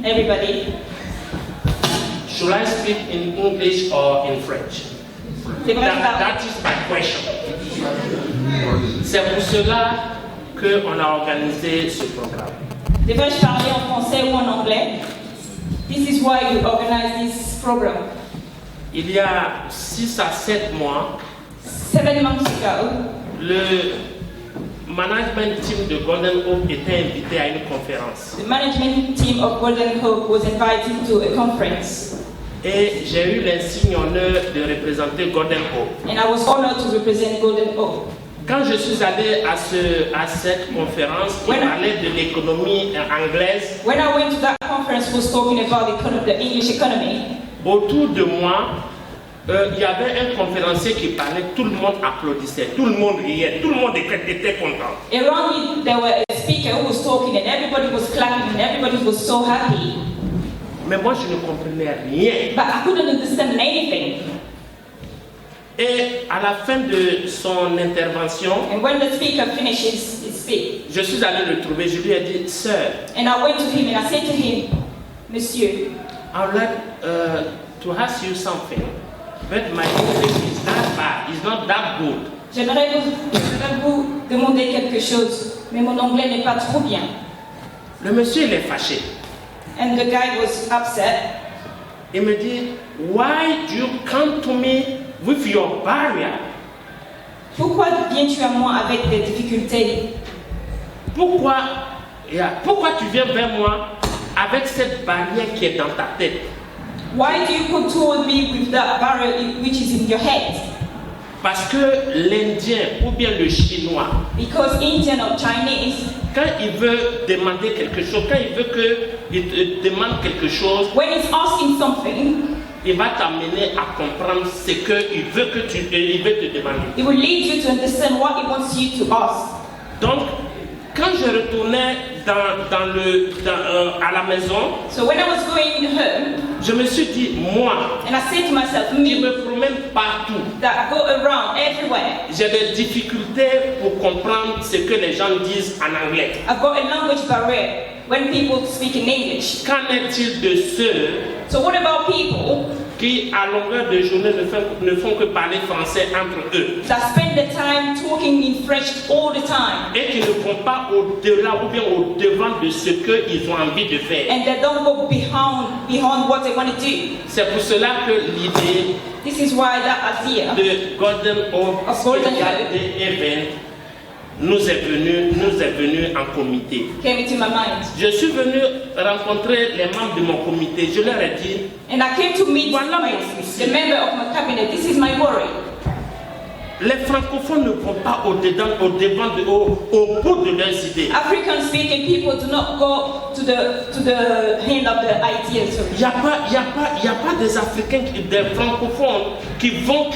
everybody. Should I speak in English or in French? That is my question. C'est pour cela qu'on a organisé ce programme. Devrais-je parler en français ou en anglais? This is why we organize this program. Il y a 6 à 7 mois, 7 months ago, le management team de Golden Hope était invité à une conférence. the management team of Golden Hope was invited to a conference. Et j'ai eu l'insigne honneur de représenter Golden Hope. And I was honored to represent Golden Hope. Quand je suis allé à cette conférence qui parlait de l'économie anglaise, When I went to that conference, was talking about the English economy. Autour de moi, il y avait un conférencier qui parlait, tout le monde applaudissait, tout le monde riait, tout le monde était content. Around me, there was a speaker who was talking, and everybody was clapping, and everybody was so happy. Mais moi, je ne comprenais rien. But I couldn't understand anything. Et à la fin de son intervention, And when the speaker finished his speech, je suis allé le trouver, je lui ai dit, Sir, and I went to him and I said to him, Monsieur, I would like to ask you something, but my English is that bad, it's not that good. j'aimerais vous demander quelque chose, mais mon anglais n'est pas trop bien. Le monsieur, il est fâché. And the guy was upset. Il me dit, why do you come to me with your barrier? Pourquoi viens-tu à moi avec des difficultés? Pourquoi tu viens vers moi avec cette barrière qui est dans ta tête? Why do you come toward me with that barrier which is in your head? Parce que l'Indien ou bien le Chinois, Because Indian or Chinese, quand il veut demander quelque chose, quand il veut qu'il te demande quelque chose, when he's asking something, il va t'amener à comprendre ce qu'il veut que il veut te demander. it will lead you to understand what he wants you to ask. Donc, quand je retournais à la maison, So when I was going home, je me suis dit, moi, and I said to myself, je me, me promène partout. that I go around everywhere. J'ai des difficultés pour comprendre ce que les gens disent en anglais. I've got a language barrier when people speak in English. Qu'en est-il de ceux So what about people qui, à longueur de journée, ne font que parler français entre eux that spend the time talking in French all the time et qui ne vont pas au-delà ou bien au-devant de ce qu'ils ont envie de faire? and they don't go behind what they want to do? C'est pour cela que l'idée This is why that idea de Golden Hope Of Golden Special Hope. Day Event nous est venu en comité. came into my mind. Je suis venu rencontrer les membres de mon comité. Je leur ai dit, And I came to meet Voilà mon souci. the member of my cabinet. This is my worry. les francophones ne vont pas au bout de leurs idées. African speaking people do not go to the end of the ideas. Il n'y a pas des Africains, des francophones qui ont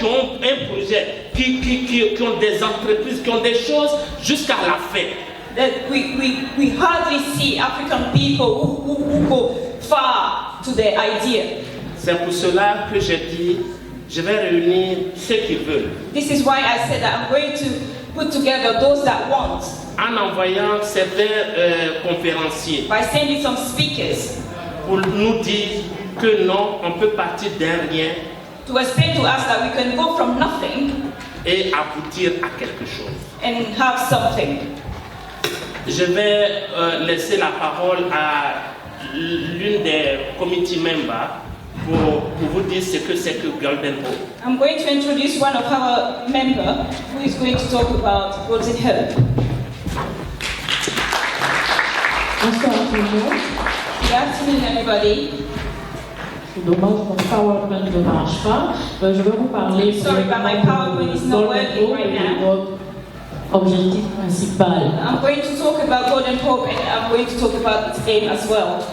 un projet, qui ont des entreprises, qui ont des choses jusqu'à la fin. That we hardly see African people who go far to the idea. C'est pour cela que j'ai dit, je vais réunir ceux qui veulent. This is why I said that I'm going to put together those that want. En envoyant certains conférenciers By sending some speakers pour nous dire que non, on peut partir d'un rien to explain to us that we can go from nothing et aboutir à quelque chose. and have something. Je vais laisser la parole à l'une des committee members pour vous dire ce que c'est que Golden Hope. I'm going to introduce one of our members who is going to talk about Golden Hope. Bonsoir tout le monde. Good afternoon, everybody. C'est dommage, mon PowerPoint ne marche pas. Je vais vous parler Sorry, but my PowerPoint is not working right now. Objectif principal. I'm going to talk about Golden Hope and I'm going to talk about its aim as well.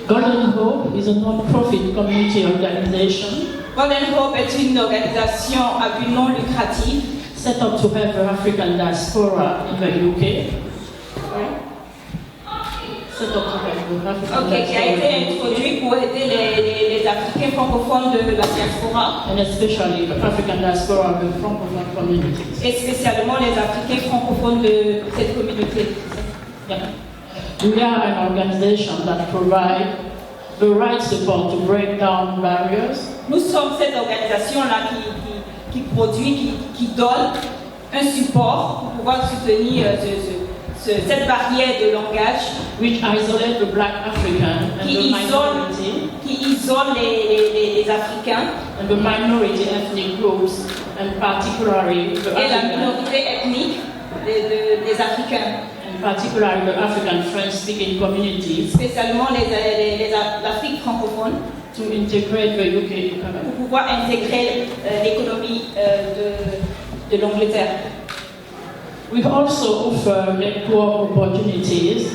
Golden Hope is a non-profit community organization Golden Hope est une organisation à but non lucratif set up to help the African diaspora in the UK. Set up to help the African qui a été diaspora. introduit pour aider les Africains francophones de la diaspora And especially the African diaspora of the francophone communities. et spécialement les Africains francophones de cette communauté. Yeah. We are an organization that provides the right support to break down barriers. Nous sommes cette organisation-là qui produit, qui donne un support pour pouvoir soutenir cette barrière de langage Which isolate the black African and the minority qui isole les Africains and the minority ethnic groups, and particularly the et la African, minorité ethnique des Africains, and particularly the African French-speaking communities, spécialement l'Afrique francophone, to integrate the UK economy. pour pouvoir intégrer l'économie de l'Angleterre. We also offer network opportunities,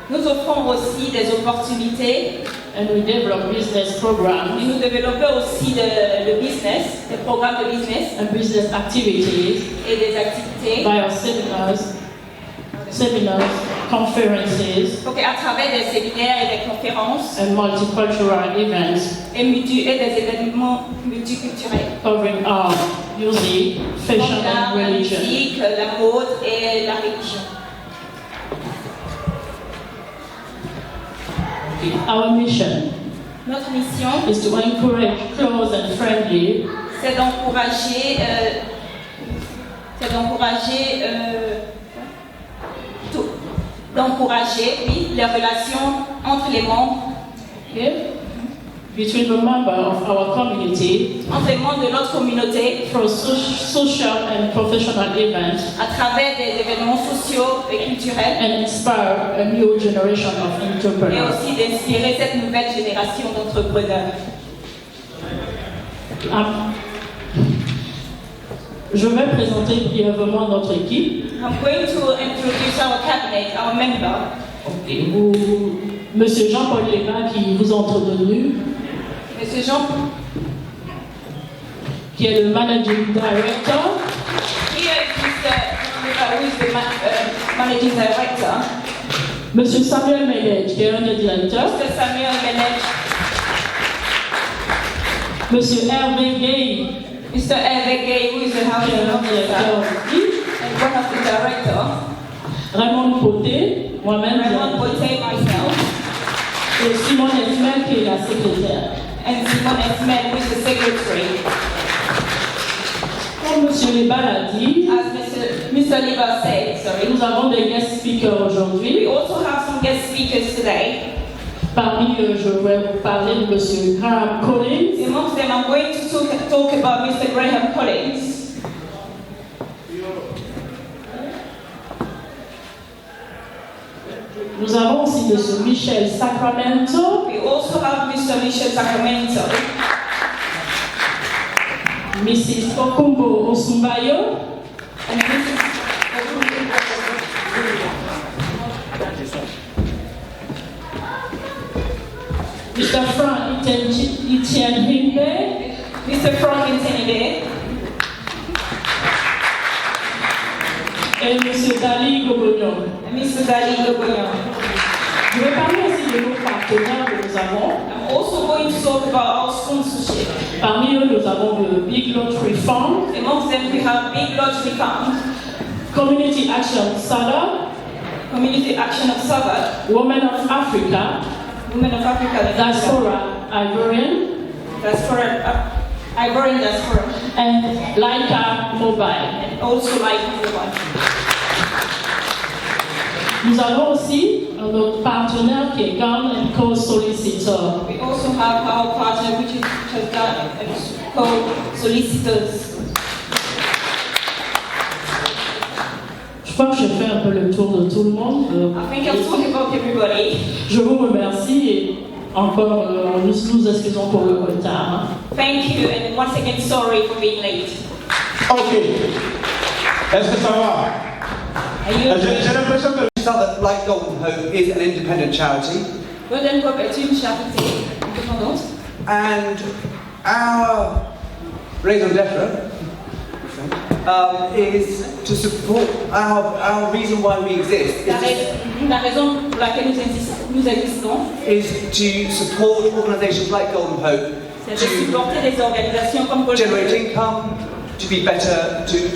Nous offrons aussi des opportunités and we develop business et programs nous développons aussi le business, des programmes de business and business activities et des activités. via seminars, conferences, Donc à travers des séminaires et des conférences and multicultural events et des événements multiculturels. covering art, music, fashion, Donc, la and religion. musique, la mode et la religion. Our mission Notre mission, is to encourage close and friendly c'est d'encourager les relations entre les membres, between the members of our community entre les membres de notre communauté, through social and professional events, à travers des événements sociaux et culturels, and inspire a new generation of et entrepreneurs. aussi d'inspirer cette nouvelle génération d'entrepreneurs. Je vais présenter brièvement notre équipe. I'm going to introduce our cabinet, our member. Monsieur Jean-Paul Léma qui vous a entretenu, Monsieur Jean, qui est le Managing Director. here is who is the managing director. Monsieur Samuel Ménage qui est un des directeurs. Mr. Samuel Menech, Monsieur Hervé Gay, Mr. Hervé Gay, who is the qui est housing un directeur officer, aussi. and one of the directors. Raymond Poté, moi-même, Raymond Boite, myself, et Simone Esmel qui est la secrétaire. and Simon Esmel, who is the secretary. Comme Monsieur Léba l'a dit, As Mr. Liva said, sorry, nous avons des guest speakers we aujourd'hui. also have some guest speakers today. Parmi eux, je vais vous parler de Monsieur Graham Collins, Amongst them, I'm going to talk about Mr. Graham Collins. nous avons aussi Monsieur Michel Sacramento, We also have Mr. Michel Sacramento, Mrs. Okumbo Osumbayo, and Mrs. Mr. Frank Etienne Himbe, Mr. Frank Intenibe, et Monsieur Dali Gobognon. and Mr. Dali Loboyan. Je vais parler aussi de nos partenaires que nous avons. I'm also going to talk about our sponsorship. Parmi eux, nous avons le Big Lottery Fund, Amongst them, we have Big Lottery Fund, Community Action Sada, Community Action of Sabbath, Women of Africa, Women of Africa, Diaspora Ivorian, Ivorian Diaspora, and Laika Mobile. and also like everyone. Nous avons aussi notre partenaire qui est Gun & Co Solicitor. We also have our partner, which has got co-solicitors. Je crois que j'ai fait un peu le tour de tout le monde. I think I've talked about everybody. Je vous remercie et encore nous nous excusons pour le retard. Thank you, and once again, sorry for being late. Ok. Est-ce que ça va? Are you J'ai l'impression que that Like Golden Hope is an independent charity, Golden Hope est une charité indépendante. and our raison d'être is to support our reason why we exist La raison pour laquelle nous existons, is to support organisations like Golden Hope c'est de supporter des organisations comme to Golden generate Hope, income, to be better, to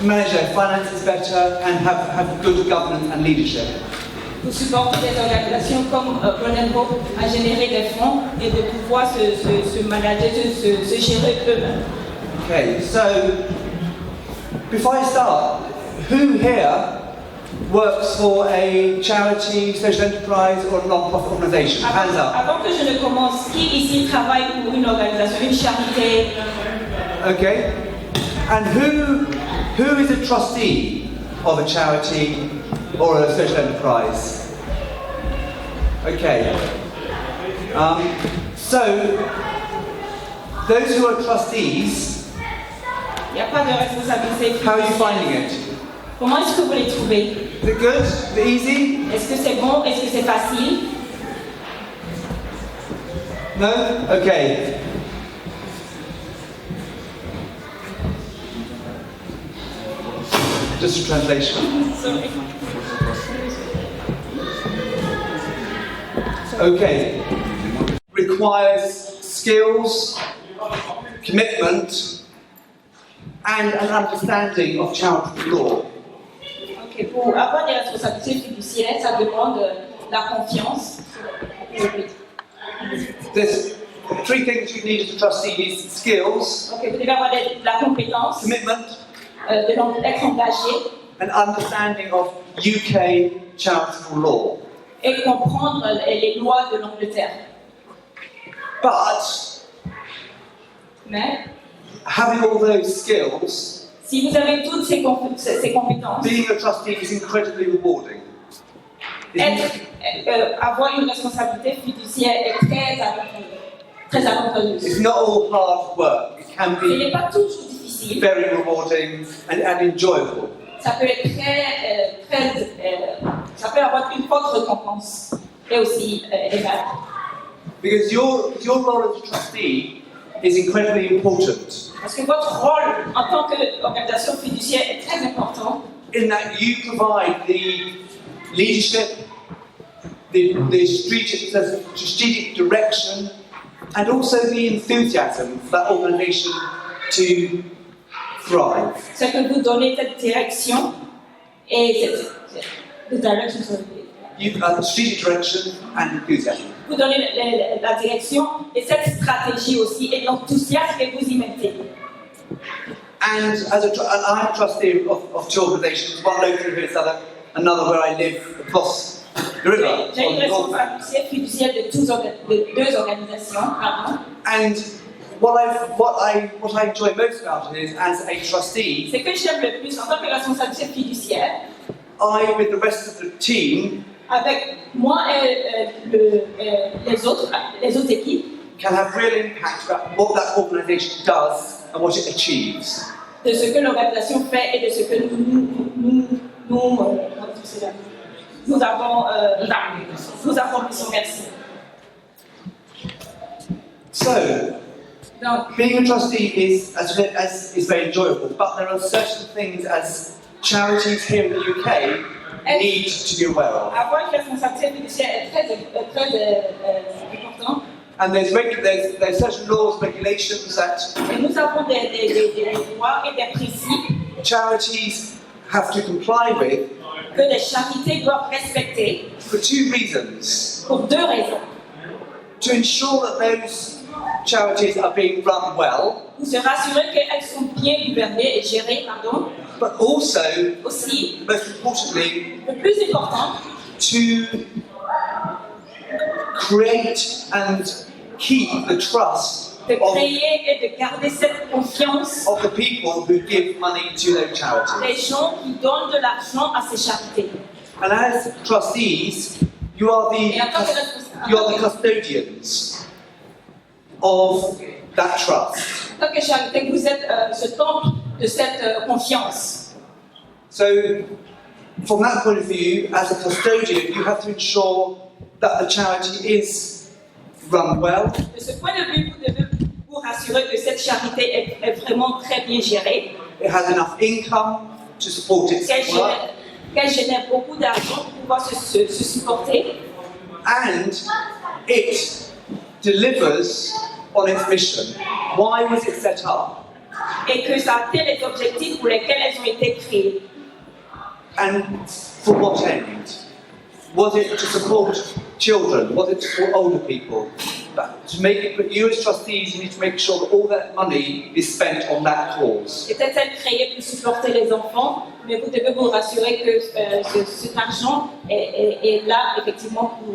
manage their finances better, and have good governance and leadership. pour supporter des organisations comme Golden Hope à générer des fonds et de pouvoir se manager, se gérer eux-mêmes. Okay, so before I start, who here works for a charity, social enterprise, or a non-profit organisation? Hands up. Avant que je ne commence, qui ici travaille pour une organisation, une charité? Okay, and who is a trustee of a charity or a social enterprise? Okay, so those who are trustees, Il n'y a pas de responsabilité. how are you finding it? Comment est-ce que vous les trouvez? Is it good? Is it easy? Est-ce que c'est bon? Est-ce que c'est facile? No? Okay. Just a translation. Okay. Requires skills, commitment, and an understanding of charitable law. Ok, pour avoir des responsabilités fiduciaires, ça demande la confiance. There's three things you need as a trustee: skills, Ok, vous devez avoir la compétence, commitment, d'être engagé and understanding of UK charitable law. et comprendre les lois de l'Angleterre. But Mais having all those skills, si vous avez toutes ces compétences, being a trustee is incredibly rewarding. avoir une responsabilité fiduciaire est très avantageuse. It's not all hard work. It can Ce n'est be pas toujours difficile. very rewarding and enjoyable. Ça peut être ça peut avoir une forte récompense et aussi égale. Because your role as a trustee is incredibly important Parce que votre rôle en tant qu'organisation fiduciaire est très important. in that you provide the leadership, the strategic direction, and also the enthusiasm for that organisation to thrive. C'est que vous donnez cette direction et the direction, Strategic direction and enthusiasm. vous donnez la direction et cette stratégie aussi et l'enthousiasme que vous y mettez. And I'm a trustee of two organisations, one locally here in another where I live across the river. J'ai une on the North Bank. responsabilité fiduciaire de deux organisations. Pardon. And what I enjoy most about it is, as a trustee, Ce que j'aime le plus en tant que responsabilité fiduciaire, I, with the rest of the team, avec moi et les autres équipes, can have real impact about what that organisation does and what it achieves. de ce que l'organisation fait et de ce que nous accomplissons. Merci. So, Donc, being a trustee is very enjoyable, but there are certain things as charities here in the UK need to be aware of. avoir une responsabilité fiduciaire est très important. And there's certain laws, regulations that Et nous avons des lois et des principes charities have to comply with que les charités doivent respecter for two reasons. pour deux raisons. To ensure that those charities are being run well, Pour se rassurer qu'elles sont bien gouvernées et gérées, pardon. but also, Aussi, most importantly, le plus important, to create and keep the trust de créer et de garder cette confiance of the people who give money to those des charities. gens qui donnent de l'argent à ces charités. And as trustees, you are Et en tant que the custodians of that trust. En tant que charité, vous êtes ce temple de cette confiance. So, from that point of view, as a custodian, you have to ensure that the charity is run well, De ce point de vue, vous devez vous rassurer que cette charité est vraiment très bien gérée, it has enough income to support its work, qu'elle génère beaucoup d'argent pour pouvoir se supporter, and it delivers on its mission. Why was it set up? et que ça atteint les objectifs pour lesquels elles ont été créées. And for what end? Was it to support children? Was it to support older people? But you as trustees, you need to make sure that all that money is spent on that cause. C'est peut-être créé pour supporter les enfants, mais vous devez vous rassurer que cet argent est là effectivement pour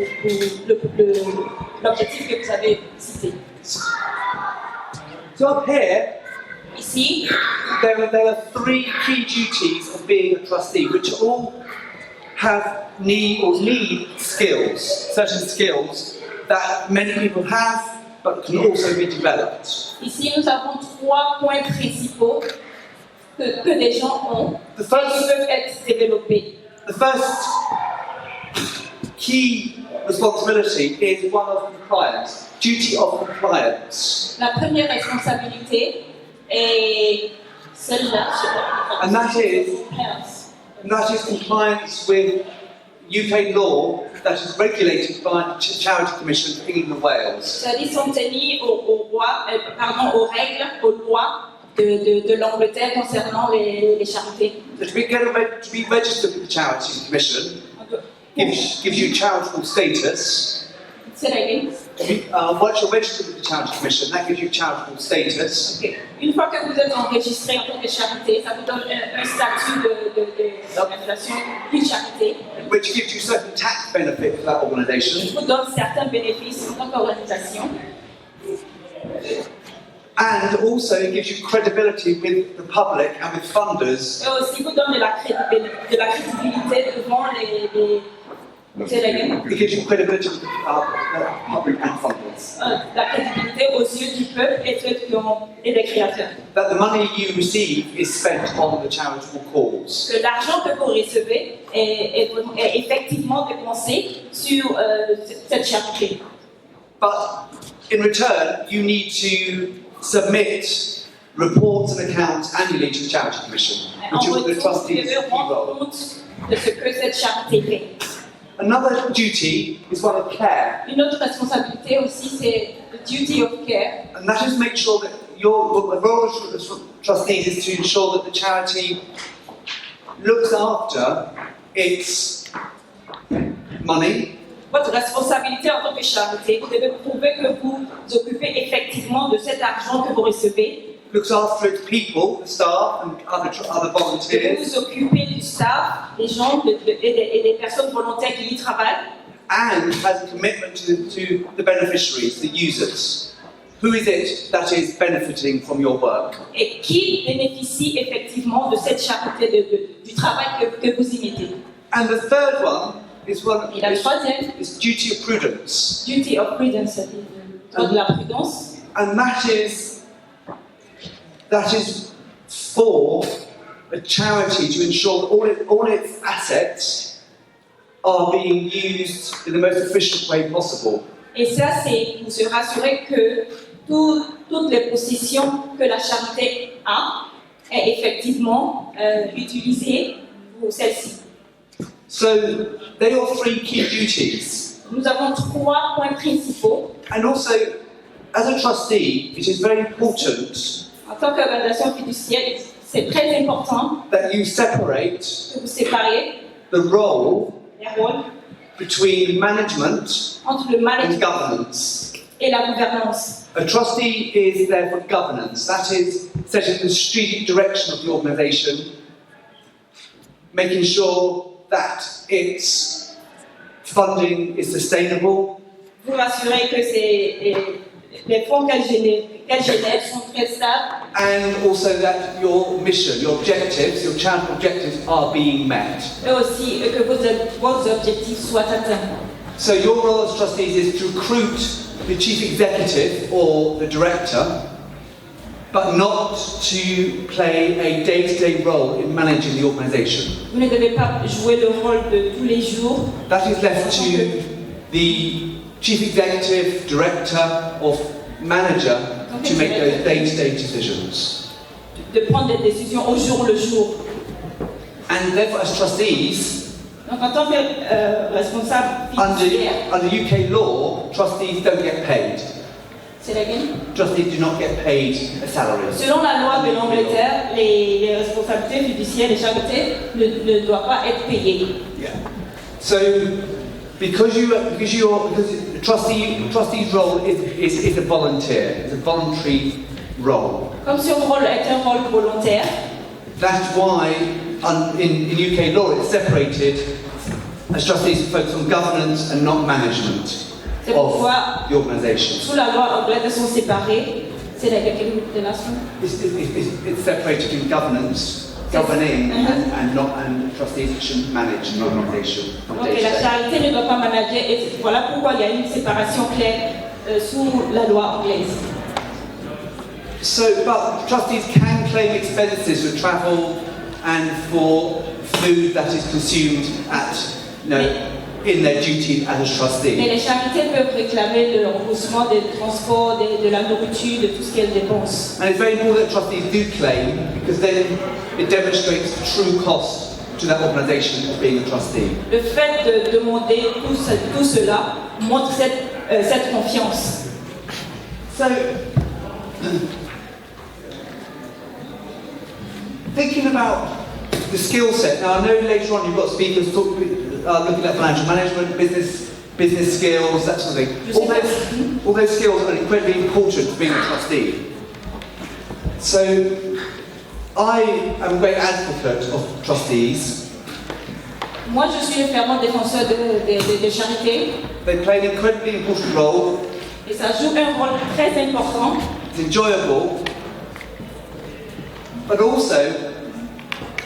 l'objectif que vous avez cité. So up here, Ici, there are three key duties of being a trustee, which all need skills, certain skills that many people have, but can also be developed. ici, nous avons 3 points principaux que des gens ont The qui first, peuvent être développés. the first key responsibility is one of compliance, duty of compliance. La première responsabilité est celle-là. And that is compliance with UK law that is regulated by the Charity Commission for England and Wales. C'est-à-dire s'en tenir aux règles, aux lois de l'Angleterre concernant les charités. So to be registered with the Charity Commission gives you charitable status. C'est la règle. Once you're registered with the Charity Commission, that gives you charitable status. Okay. Une fois que vous êtes enregistré en tant que charité, ça vous donne un statut d'organisation d'une charité. Which gives you certain tax benefits for that organisation. Il vous donne certains bénéfices en tant qu'organisation. And also it gives you credibility with the public and with funders. Et aussi vous donne de la crédibilité devant c'est la game. It gives you credibility with the public and funders. La crédibilité aux yeux du peuple et des créateurs. That the money you receive is spent on the charitable cause. Que l'argent que vous recevez est effectivement dépensé sur cette charité. But in return, you need to submit reports and accounts annually to the Charity Commission, which is the trustees' key role. Compte de ce que cette charité fait. Another duty is one of care, Une autre responsabilité aussi, c'est the duty of care. and that is make sure that the role of trustees is to ensure that the charity looks after its money, Votre responsabilité en tant que charité, vous devez prouver que vous vous occupez effectivement de cet argent que vous recevez. looks after its people, the staff and other Que vous volunteers, vous occupez du staff, des gens et des personnes volontaires qui y travaillent. and has a commitment to the beneficiaries, the users. Who is it that is benefiting from your work? Et qui bénéficie effectivement de cette charité, du travail que vous y mettez. And the third one is Et la troisième, is duty of prudence, duty of prudence, c'est-à-dire le droit de la prudence. and that is for a charity to ensure that all its assets are being used in the most efficient way possible. Et ça, c'est pour se rassurer que toutes les possessions que la charité a est effectivement utilisées pour celle-ci. So they are three key duties. Nous avons 3 points principaux. And also, as a trustee, it is very important En tant qu'organisation fiduciaire, c'est très important that you separate que vous séparez the role les rôles between management entre le and management governance. et la gouvernance. A trustee is there for governance, that is setting the strategic direction of the organisation, making sure that its funding is sustainable, Vous m'assurez que les fonds qu'elle génère sont très stables and also that your mission, your objectives, your charitable objectives are being met. et aussi que vos objectifs soient atteints. So your role as trustees is to recruit the chief executive or the director, but not to play a day-to-day role in managing the organisation. Vous ne devez pas jouer le rôle de tous les jours. That is left to the chief executive, director, or manager to make those day-to-day decisions. De prendre des décisions au jour le jour. And therefore, as trustees, Donc en tant que responsable fiduciaire, under UK law, trustees don't get paid. c'est la game. Trustees do not get paid a salary. Selon la loi de l'Angleterre, les responsabilités fiduciaires des charités ne doivent pas être payées. Yeah. So because the trustee's role is a volunteer, it's a voluntary role. Comme ce rôle est un rôle volontaire, That's why in UK law it's separated as trustees focus on governance and not management c'est of pourquoi the organisation. sous la loi anglaise elles sont séparées. C'est la quelle des nations? It's separated in governance, governing, and trustees should manage the organisation. Donc la charité ne doit pas manager, et voilà pourquoi il y a une séparation claire sous la loi anglaise. So, but trustees can claim expenses for travel and for food that is consumed in their duty as a Mais trustee. les charités peuvent réclamer le remboursement des transports, de la nourriture, de tout ce qu'elles dépensent. And it's very important that trustees do claim because then it demonstrates the true cost to that organisation of being a trustee. Le fait de demander tout cela montre cette confiance. So, thinking about the skill set. Now, I know later on you've got speakers looking at financial management, business skills, that sort of thing. All those skills are incredibly important to being a trustee. So, I am a great advocate of trustees. Moi, je suis le fervent défenseur de charité, They play an incredibly important role. et ça joue un rôle très important. It's enjoyable. But also,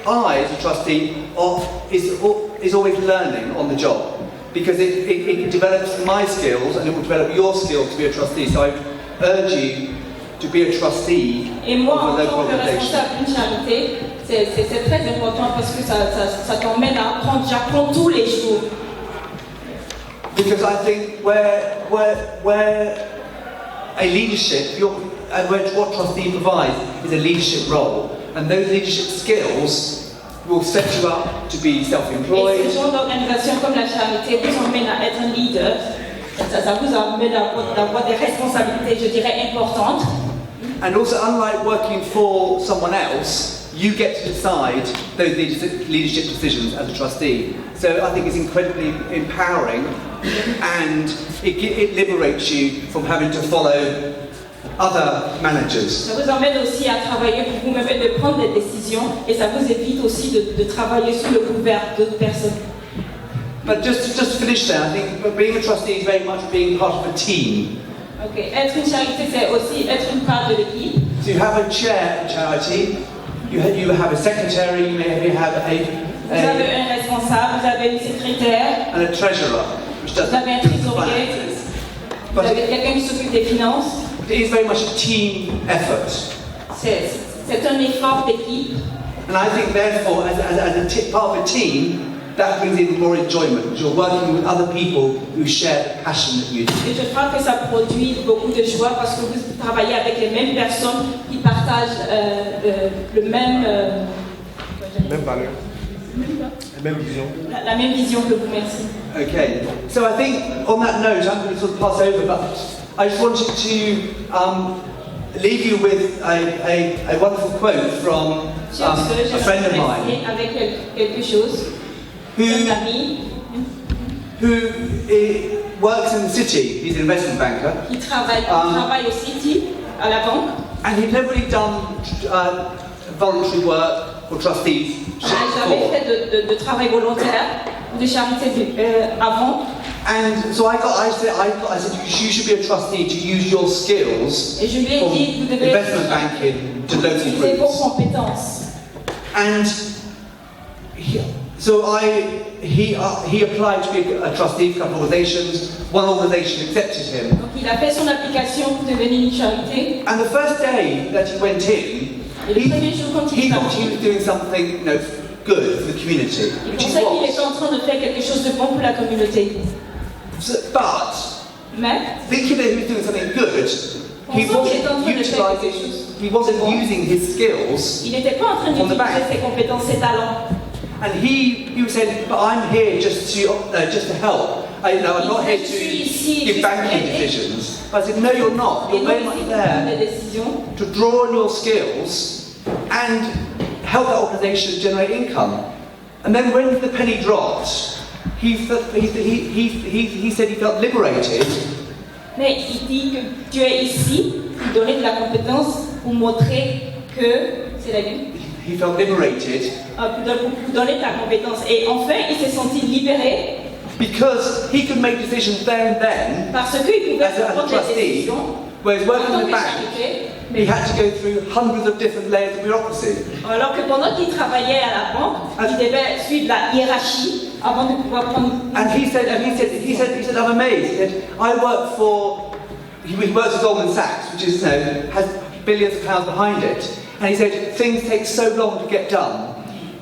I, as a trustee, is always learning on the job because it develops my skills and it will develop your skills to be a trustee. So I urge you to be a trustee Et moi, of en a local tant que organisation. responsable d'une charité, c'est très important parce que ça t'emmène à apprendre. J'apprends tous les jours. Because I think where a leadership, and what trustee provides is a leadership role, and those leadership skills will set you up to be Et self-employed. ce genre d'organisation comme la charité vous emmène à être un leader. Ça vous amène à avoir des responsabilités, je dirais, importantes. And also, unlike working for someone else, you get to decide those leadership decisions as a trustee. So I think it's incredibly empowering, and it liberates you from having to follow other managers. Ça vous emmène aussi à travailler pour vous-même et de prendre des décisions, et ça vous évite aussi de travailler sous le couvert d'autres personnes. But just to finish there, I think being a trustee is very much being part of a team. Okay. Être une charité, c'est aussi être une part de l'équipe. So you have a chair at charity, you have a secretary, you may have Vous avez un responsable, vous avez une secrétaire, and a treasurer, which does vous avez un the trésorier, finances. vous But avez quelqu'un qui s'occupe des finances. it is very much a team effort. C'est un effort d'équipe. And I think therefore, as part of a team, that brings in more enjoyment, because you're working with other people who share the passion that you do. Et je crois que ça produit beaucoup de joie parce que vous travaillez avec les mêmes personnes qui partagent le même... Même valeur. La même vision. La même vision que vous, merci. Okay, so I think on that note, I'm going to sort of pass over, but I just wanted to leave you with a wonderful quote from Sur ce, a friend of je mine vais avec quelque chose. Un who ami works in the city. He's an investment banker, qui travaille au City, à la banque. and he'd never really done voluntary work for trustees Il n'a jamais before. fait de travail volontaire ou de charité avant. And so I said, you should be a trustee to use your skills Et je lui ai from dit, vous devez investment banking to local utiliser vos groups. compétences. And he applied to be a trustee for a couple of organisations. One organisation accepted him. Donc il a fait son application pour devenir une charité. And the first day that he went in, Et le premier jour quand il he est thought parti, he was doing something good for the community, il which he pensait qu'il was. était en train de faire quelque chose de bon pour la communauté. But Mais thinking that he was doing something good, he wasn't using his skills. il n'était pas en train On the back. d'utiliser ses compétences, ses talents. And he was saying, but I'm here just to help. I'm not here to give banking decisions. I said, no, you're not. Et You're donc very ici, much pour prendre des there décisions, to draw on your skills and help that organisation generate income. And then when the penny dropped, he said he felt liberated Mais il dit que Dieu est ici pour donner de la compétence, pour montrer que c'est la vie. he felt liberated Pour donner de la compétence. Et enfin, il s'est senti libéré because he could make decisions there and then parce qu'il pouvait as a prendre des trustee, décisions. whereas En working tant in the que bank, charité, he had to go through hundreds of different layers of bureaucracy. alors que pendant qu'il travaillait à la banque, il devait suivre la hiérarchie avant de pouvoir prendre. And he said, I'm amazed. He said, I work for, he works for Goldman Sachs, which is, has billions of pounds behind it. And he said, things take so long to get done.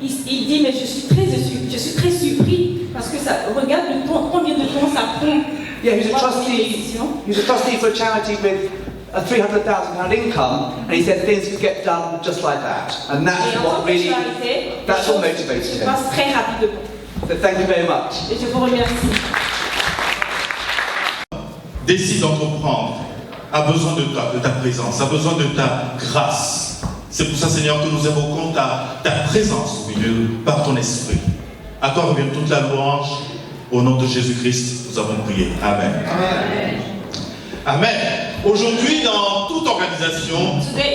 Il dit, mais je suis très surpris parce que ça, regarde le temps, combien de temps ça prend. Yeah, he was a pour prendre des trustee. décisions. He was a trustee for a charity with a £300,000 income, and he said things could get done just like that. And that's Et en tant what que really, charité, that's les what choses motivated se him. passent très rapidement. So thank you very much. Et je vous remercie. Décide d'entreprendre, a besoin de ta présence, a besoin de ta grâce. C'est pour ça, Seigneur, que nous évoquons ta présence au milieu par ton esprit. À toi revient toute la louange. Au nom de Jésus-Christ, nous avons prié. Amen. Amen. Amen. Aujourd'hui, dans toute organisation,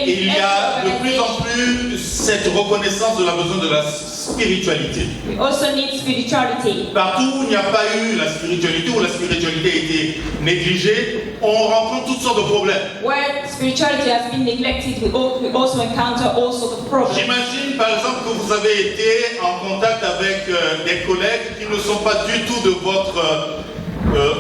il y a de plus en plus cette reconnaissance de la besoin de la spiritualité. We also need spirituality. Partout où il n'y a pas eu la spiritualité, où la spiritualité a été négligée, on rencontre toutes sortes de problèmes. Where spirituality has been neglected, we also encounter all sorts of problems. J'imagine par exemple que vous avez été en contact avec des collègues qui ne sont pas du tout de votre...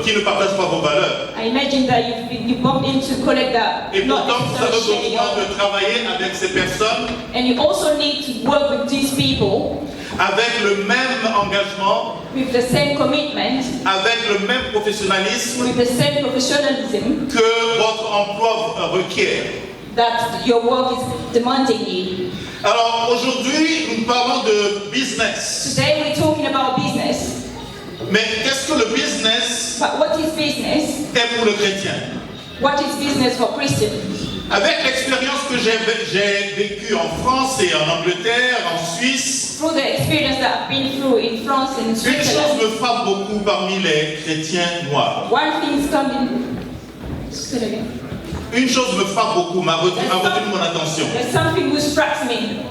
qui ne partagent pas vos valeurs. I imagine that you bumped into colleagues that Et not pourtant, vous avez necessarily share besoin your, de travailler avec ces personnes and you also need to work with these people avec le même engagement, with the same commitment, avec le même professionnalisme with the same professionalism que votre emploi requiert. that your work is demanding you. Alors aujourd'hui, nous parlons de business. Today we're talking about business, Mais qu'est-ce que le business but what is business? est pour le chrétien? What is business for Christians? Avec l'expérience que j'ai vécue en France et en Angleterre, en Suisse, Through the experience that I've been through in France and une chose Switzerland, me frappe beaucoup parmi les chrétiens noirs. one thing is coming. Say it again. Une chose me frappe beaucoup, m'a retenu mon attention. There's something which strikes me.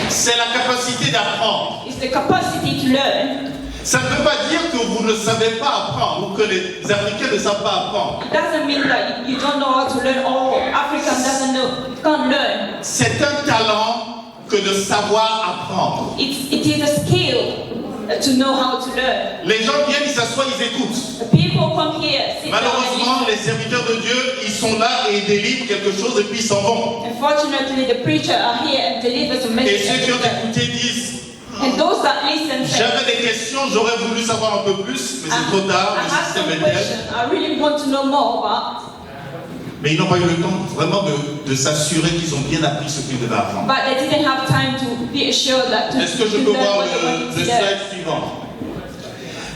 C'est la capacité d'apprendre. It's the capacity to learn. Ça ne veut pas dire que vous ne savez pas apprendre ou que les Africains ne savent pas apprendre. It doesn't mean that you don't know how to learn or African doesn't know, can't learn. C'est un talent que de savoir apprendre. It is a skill to know how to learn. Les gens viennent, ils s'assoient, ils écoutent. The people come here, sit down and Malheureusement, les serviteurs de Dieu, ils sont là et ils délivrent quelque chose et puis ils s'en vont. unfortunately, the preacher are here and delivers a Et message. ceux qui ont écouté disent, And those that listen say, j'avais des questions, j'aurais voulu savoir un peu plus, mais c'est trop tard, I le have système some est tel. questions. I really want to know more, but Mais ils n'ont pas eu le temps vraiment de s'assurer qu'ils ont bien appris ce qu'ils devaient apprendre. they didn't have time to be assured that to, Est-ce que je to peux learn voir what they wanted le to learn. slide suivant?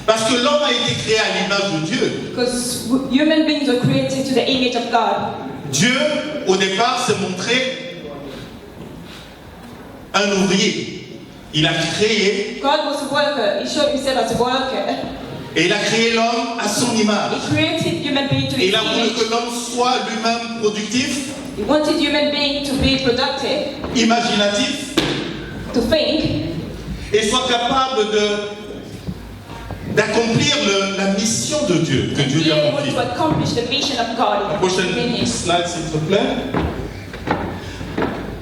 Parce que l'homme a été créé à l'image de Dieu. Because human beings were created to the image of God. Dieu, au départ, s'est montré un ouvrier. Il a créé God was a worker. He showed himself as a worker. et il a créé l'homme à son image. He created human beings to Et his il a voulu image. que l'homme soit lui-même productif, He wanted human beings to be productive, imaginatif to think, et soit capable d'accomplir la mission de Dieu que Dieu be lui a able confiée. to accomplish the mission of God. Prochaine in him. slide, s'il te plaît.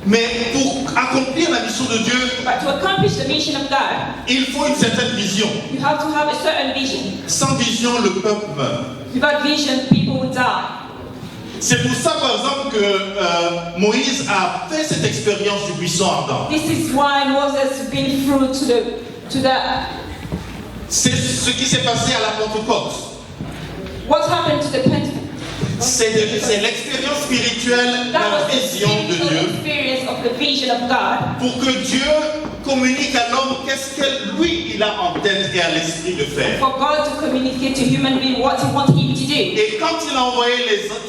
Mais pour accomplir la mission de Dieu, But to accomplish the mission of God, il faut une certaine vision. you have to have a certain vision. Sans vision, le peuple meurt. Without vision, people will die. C'est pour ça, par exemple, que Moïse a fait cette expérience du buisson ardent. This is why Moses has been through to the C'est ce qui s'est passé à la Pentecôte. what happened to the Pentecost. C'est l'expérience spirituelle, That la was the vision de spiritual Dieu, experience of the vision of God. pour que Dieu communique à l'homme qu'est-ce que lui il a en tête et à l'esprit de faire. For God to communicate to human being what He wanted him to do. Et quand il a envoyé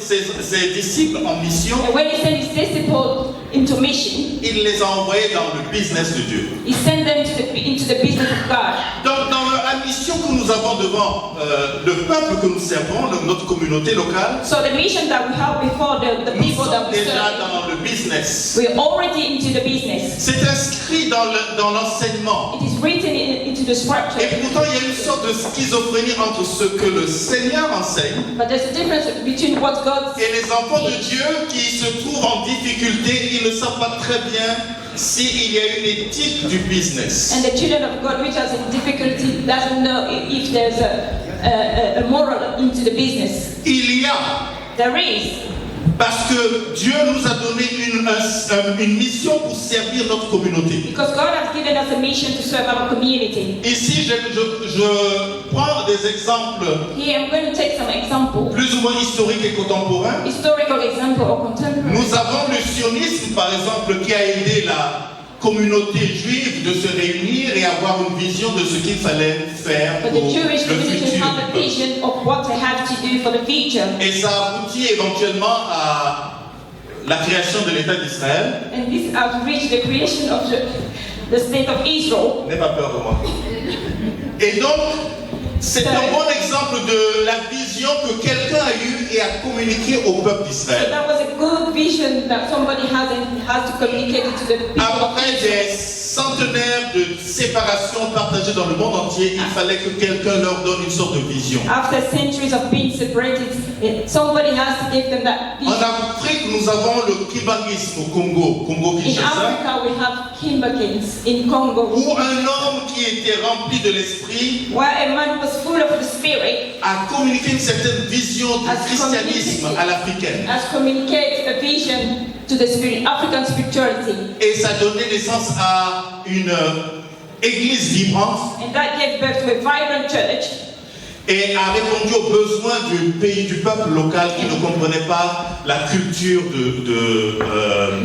ses disciples en mission, And when He sent His disciples into mission, il les a envoyés dans le business de Dieu. He sent them into the business of God. Donc dans la mission que nous nous avons devant le peuple que nous servons, notre communauté locale, So the mission that we have before the nous people that sommes we déjà serve, dans le business. we're already into the business. C'est inscrit dans l'enseignement. It is written into the scripture. Et pourtant, il y a une sorte de schizophrénie entre ce que le Seigneur enseigne But there's a difference between what God et les enfants de Dieu qui se trouvent en difficulté. Ils ne savent pas très bien s'il y a une éthique du business. and the children of God, which has a difficulty, doesn't know if there's a moral into the business. Il y a, There is. parce que Dieu nous a donné une mission pour servir notre communauté. Because God has given us a mission to serve our community. Ici, je prends des exemples Here I'm going to take some examples. plus ou moins historiques et contemporains. Historical example or contemporary. Nous avons le sionisme, par exemple, qui a aidé la communauté juive de se réunir et avoir une vision de ce qu'il fallait faire But pour the Jewish le community futur. have a vision of what they have to do for the future. Et ça aboutit éventuellement à la création de l'État d'Israël. And this has reached the creation of the state of Israel. N'aie pas peur de moi. Et donc, c'est un bon exemple de la vision que quelqu'un a eue et a communiqué au peuple So d'Israël. that was a good vision that somebody has to communicate it to the people of Après Israel. des centenaires de séparation partagées dans le monde entier, il fallait que quelqu'un leur donne une sorte de vision. After centuries of being separated, somebody has to give them that En vision. Afrique, nous avons le kibangisme au Congo, In Congo-Kinshasa, Africa, we have Kimbakins in Congo, où un homme qui était rempli de l'esprit where a man was full of the Spirit a communiqué une certaine vision du christianisme à l'africaine. has communicated a vision to the spirit, African spirituality. Et ça donnait naissance à une église vibrante And that gave birth to a vibrant church et a répondu aux besoins du pays, du peuple local qui ne comprenait pas la culture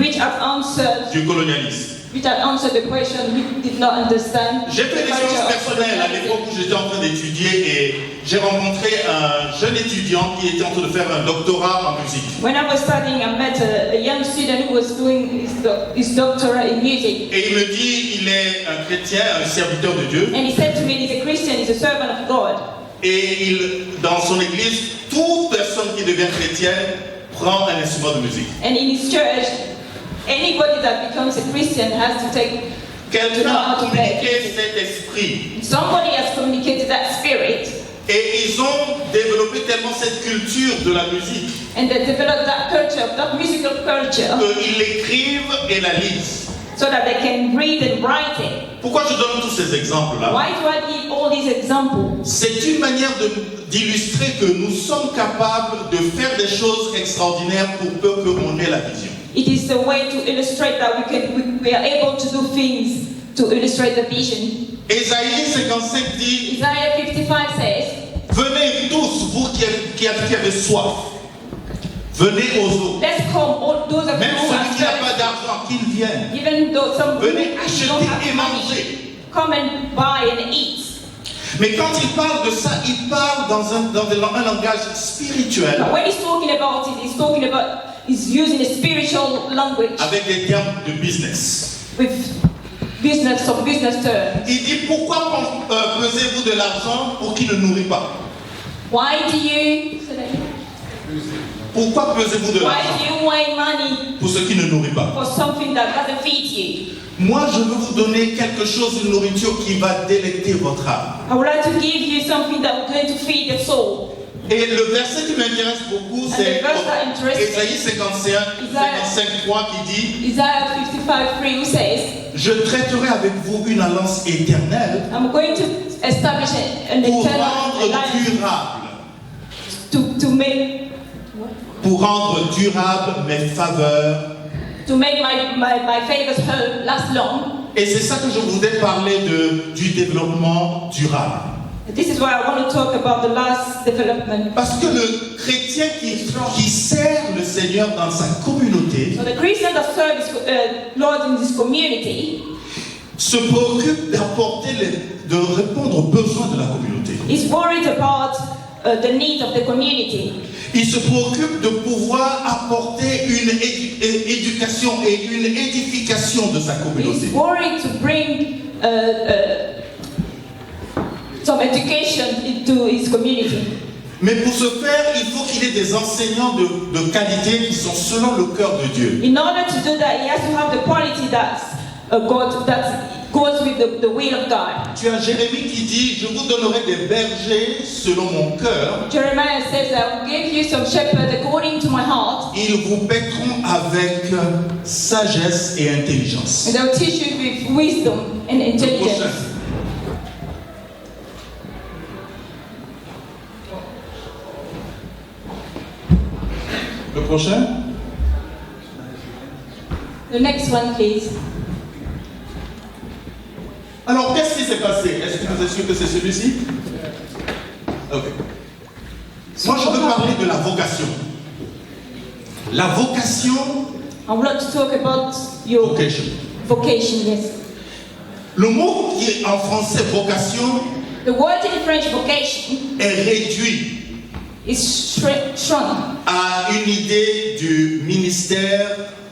which had answered du colonialisme. the question we did not understand. J'ai fait the des culture expériences of personnelles à colonialism. l'époque où j'étais en train d'étudier et j'ai rencontré un jeune étudiant qui était en train de faire un doctorat en musique. When I was studying, I met a young student who was doing his doctorate in music. Et il me dit, il est un chrétien, un serviteur de Dieu. And he said to me, he's a Christian, he's a servant of God. Et dans son église, toute personne qui devient chrétienne prend un instrument de musique. And in his church, anybody that becomes a Christian has to take, Quelqu'un a communiqué cet esprit. somebody has communicated that spirit. Et ils ont développé tellement cette culture de la musique And they developed that culture, that musical culture, qu'ils l'écrivent et la lisent. so that they can read and write it. Pourquoi je donne tous ces exemples-là? Why do I give all these examples? C'est une manière d'illustrer que nous sommes capables de faire des choses extraordinaires pour peu qu'on ait la vision. It is the way to illustrate that we are able to do things to illustrate the vision. Ésaïe 55 dit, Isaiah 55 says, venez tous, vous qui avez soif, venez aux eaux. let's come, all those of you Même who celui are qui n'a pas thirsty, d'argent, qu'il vienne. even though some Venez people acheter don't et have money, manger. come and buy and eat. Mais quand il parle de ça, il parle dans un langage spirituel, But when he's talking about it, he's using a spiritual language avec des termes de business. with business terms. Il dit, pourquoi pesez-vous de l'argent pour qui ne nourrit pas? Why do you Pourquoi pesez-vous de why l'argent do you weigh money pour ce qui ne nourrit pas? for something that doesn't feed you? Moi, je veux vous donner quelque chose, une nourriture qui va délecter votre âme. I would like to give you something that's going to feed your soul. Et le verset qui m'intéresse beaucoup, c'est the verse that interests me, Ésaïe 55:3 qui dit, Isaiah 55:3 who says, je traiterai avec vous une alliance éternelle I'm going to establish an pour eternal rendre alliance durable, to make mes faveurs. my favors last long. Et c'est ça que je voudrais parler du développement durable. This is why I want to talk about the last development. Parce que le chrétien qui sert le Seigneur dans sa communauté So the Christian that serves Lord in this community se préoccupe de répondre aux besoins de la communauté. is worried about the needs of the community. Il se préoccupe de pouvoir apporter une éducation et une édification de sa communauté. He's worried to bring some education into his community. Mais pour ce faire, il faut qu'il ait des enseignants de qualité qui sont selon le cœur de Dieu. In order to do that, he has to have the quality that goes with the will of God. Tu as Jérémie qui dit, je vous donnerai des bergers selon mon cœur. Jeremiah says, I will give you some shepherds according to my heart. Ils vous paîtront avec sagesse et intelligence. And they'll teach you with wisdom and intelligence. Le prochain. The next one, please. Alors, qu'est-ce qui s'est passé? Est-ce que vous êtes sûr que c'est celui-ci? Ok. Moi, je veux parler de la vocation. La vocation. I would like to talk about your vocation, yes. Le mot qui est en français vocation The word in French vocation est réduit is shrunk à une idée du ministère,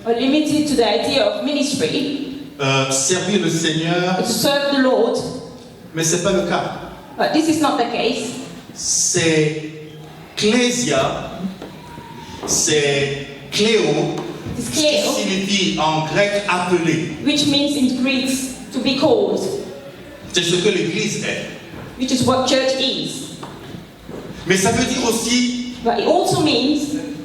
or limited to the idea of ministry, servir le Seigneur, to serve the Lord. mais ce n'est pas le cas. But this is not the case. C'est Clésia, c'est Cléo, It's qui Cleo, signifie en grec appelé. which means in Greek to be called, C'est ce que l'Église est. which is what church is. Mais ça veut dire aussi But it also means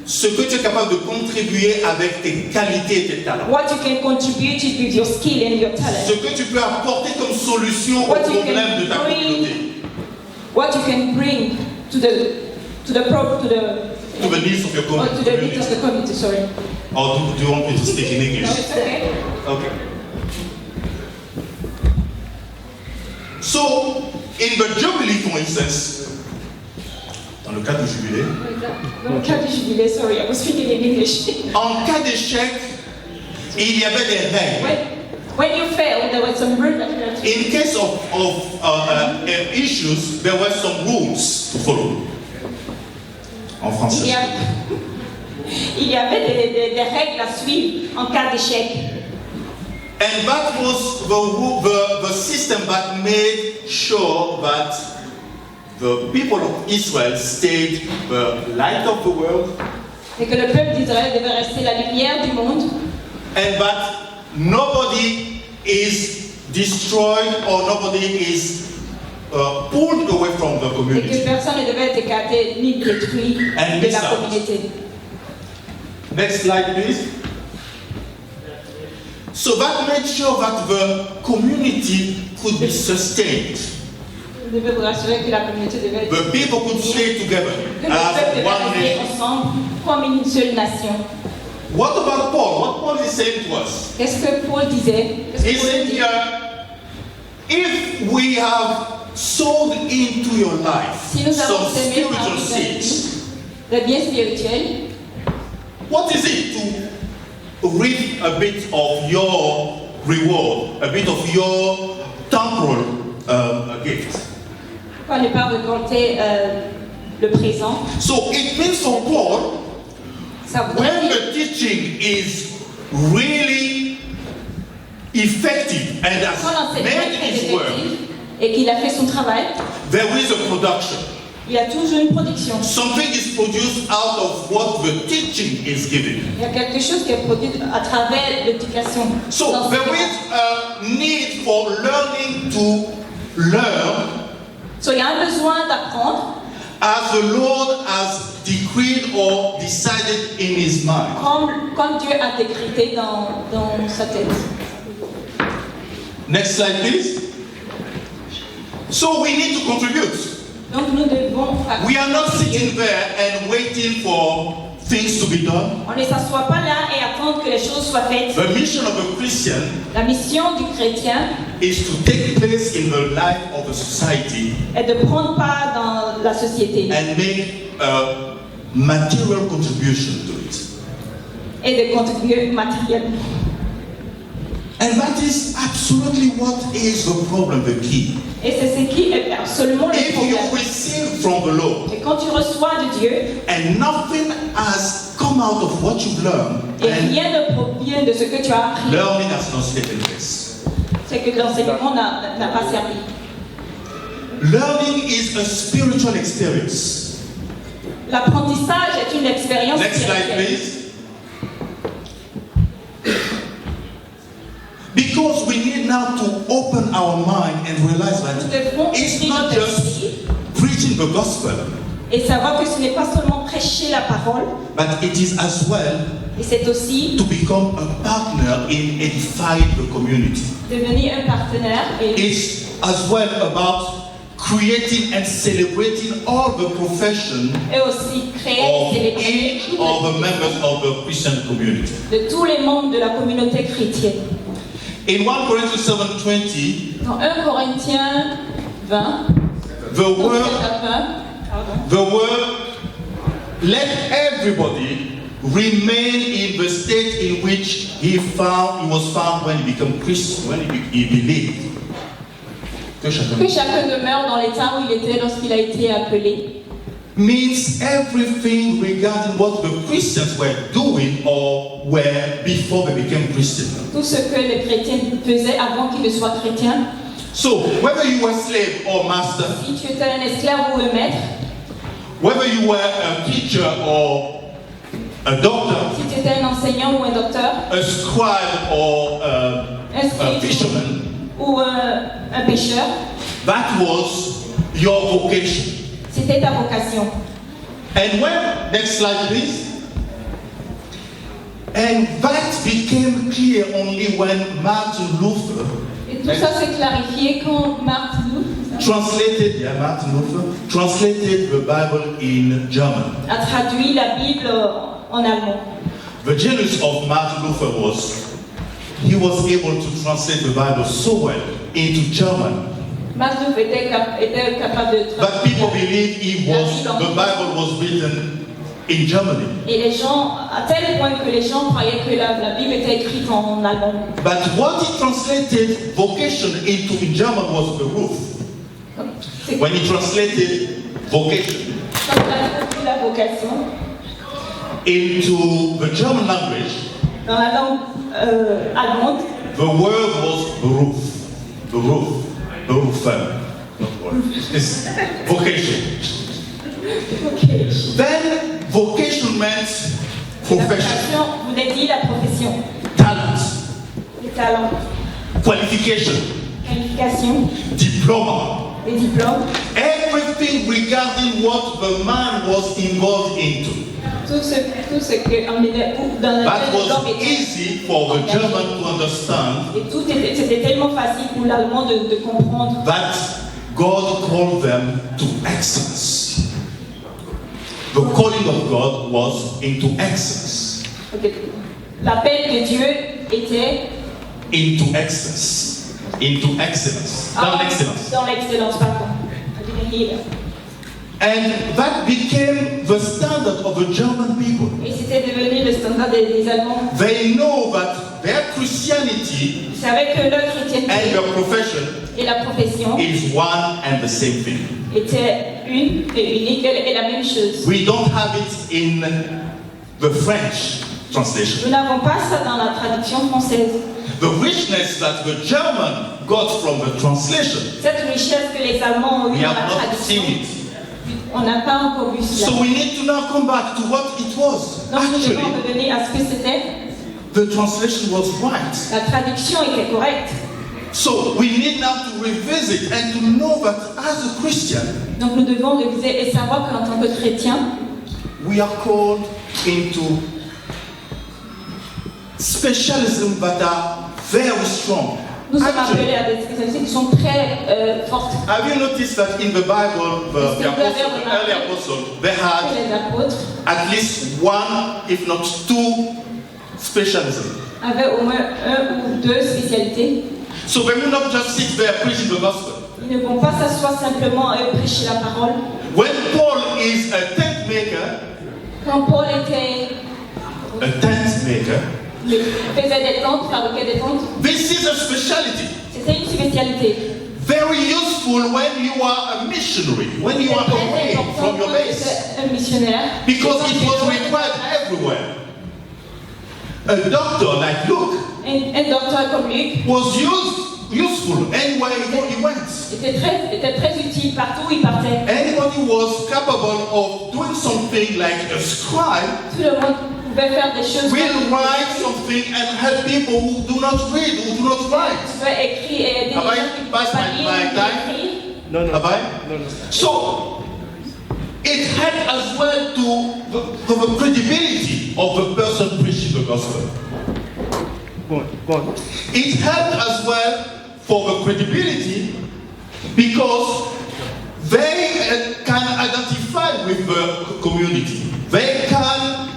ce que tu es capable de contribuer avec tes qualités et tes talents. what you can contribute with your skill and your Ce talent. que tu peux apporter comme solution aux What you problèmes de ta can communauté. bring, what you can bring to the To the needs of your or to the needs of community. the community. Sorry. Or do you want me to speak in English? No, it's okay. Okay. So, in the Jubilee, for instance, dans le cas du jubilé, Dans le cas du jubilé, sorry, I was speaking in English. en cas d'échec, il y avait des règles. When you fail, there was some rules that you had to. In case of issues, there were some rules to follow. En français. Il y avait des règles à suivre en cas d'échec. And that was the system that made sure that the people of Israel stayed the light of the world, Et que le peuple d'Israël devait rester la lumière du monde. and that nobody is destroyed or nobody is pulled away from the Et que community. personne ne devait être écarté ni détruit And de miss la out. communauté. Next slide, please. So that made sure that the community could be sustained. Vous devez vous rassurer que la communauté devait être. The people could stay together Que le peuple as devait one rester nation. ensemble comme une seule nation. What about Paul? What Paul is saying to us? Qu'est-ce que Paul disait? Qu'est-ce He que Paul said dit? if we have sowed into your life Si nous avons some semé dans spiritual votre vie seeds, le bien spirituel, what is it to reap a bit of your reward, a bit of your temporal gift? pourquoi ne pas récolter le présent? So it means for Paul, Ça voudrait when dire the teaching is really effective and quand has l'enseignement est made très its work, effectif et qu'il a fait son travail, there is a production. il y a toujours une production. Something is produced out of what the teaching is giving. Il y a quelque chose qui est produit à travers l'éducation. So there is a need for learning to learn So, il y a un besoin d'apprendre as the Lord has decreed or decided in his mind. comme Dieu a décrété dans sa tête. Next slide, please. So we need to contribute. Donc nous devons We are not sitting there and waiting for things to be done. On ne s'assoit pas là et attendre que les choses soient faites. The mission of a Christian La mission du chrétien is to take place in the life of a society est de prendre part dans la société and make a material contribution to it. et de contribuer matériellement. And that is absolutely what is the problem, the key. Et c'est ce qui est absolument le If you problème. receive from the Lord Et quand tu reçois de Dieu and nothing has come out of what you've learned, et then rien ne provient de ce que tu as appris, learning has not taken place. c'est que l'enseignement n'a pas servi. Learning is a spiritual experience. L'apprentissage est une expérience Next slide, spirituelle. please. Because we need now to open our mind and realize that Nous devons it's ouvrir not notre just esprit preaching the gospel, et savoir que ce n'est pas seulement prêcher la parole, but it is as well mais c'est aussi to become a partner in edifying the community. devenir un partenaire et It's as well about creating and celebrating all the profession aussi créer of et célébrer each of the members of the Christian community. de tous les membres de la communauté chrétienne. In 1 Corinthians 7:20, Dans 1 Corinthiens 20, the word, pardon, the word, let everybody remain in the state in which he was found when he became Christian, when he believed. Que chacun que chacun demeure dans l'état où il était lorsqu'il a été appelé. means everything regarding what the Christians were doing or were before they became Christian. Tout ce que les chrétiens faisaient avant qu'ils ne soient chrétiens. So, whether you were slave or master, Si tu étais un esclave ou un maître, whether you were a teacher or a doctor, si tu étais un enseignant ou un docteur, a scribe or un a scribe fisherman, ou un pêcheur, that was your vocation. c'était ta vocation. And when, next slide please. And that became clear only when Martin Luther Et tout ça s'est clarifié quand Martin Luther translated the Bible in German. a traduit la Bible en allemand. The genius of Martin Luther was he was able to translate the Bible so well into German Martin Luther était capable de that people traduire. believed the Bible was written in Germany. Et les gens, à tel point que les gens croyaient que la Bible était écrite en allemand. But what he translated vocation into in German was the roof. C'est When he translated vocation quand il a traduit la vocation into the German language, dans la langue allemande, the word was the roof. The roof. The roof. Not word. It's vocation. Then vocation meant la profession, vocation voulait dire la profession, talent, les talents, qualification, qualification, diploma, les diplômes, everything regarding what the man was involved into. tout ce que dans That lequel les hommes was étaient. easy for the German to understand Et c'était tellement facile pour l'allemand de comprendre that God called them to excellence. The calling of God was into excellence. que l'appel de Dieu était Into excellence. Into excellence. Dans l'excellence. Dans l'excellence, pardon. I didn't hear. And that became the standard of the German people. Et c'était devenu le standard des Allemands. They know that their Christianity Ils savaient que leur and chrétienté their profession et la profession is one and the same thing. étaient une et unique et la même chose. We don't have it in the French translation. Nous n'avons pas ça dans la traduction française. The richness that the German got from the translation, Cette richesse que les Allemands ont we eue dans have la not traduction, seen it. on n'a pas encore vu cela. So we need to now come back to what it was. Donc nous devons Actually, revenir à ce que c'était. the translation was right. La traduction était correcte. So we need now to revisit and to know that as a Christian, Donc nous devons réviser et savoir qu'en tant que chrétien, we are called into specialism that are very strong. nous sommes Actually, appelés à des spécialités qui sont très fortes. have you noticed that in the Bible, the early apostles, they Que had les apôtres at least one, if not two, specialisms. avaient au moins un ou deux spécialités. So they will not just sit there preaching the gospel. Ils ne vont pas s'asseoir simplement et prêcher la parole. When Paul is a tent maker, Quand Paul était, faisait des tentes, fabriquait des tentes, this is a specialty. c'était une spécialité. Very useful when you are a missionary, when you are away from your base, Un missionnaire. because it was required everywhere. A doctor like Luke Un docteur comme Luc was used useful anywhere he went. était très utile partout où il partait. Anybody was capable of doing something like a scribe Tout le monde pouvait faire des choses. will write something and help people who do not read, who do not write. Tu peux écrire et aider les Have I gens qui ne passed peuvent pas my lire time? ni écrire. No, no. Have I? No, no. So, it helped as well to the credibility of the person preaching the gospel. Go on, go on. It helped as well for the credibility because they can identify with the community. They can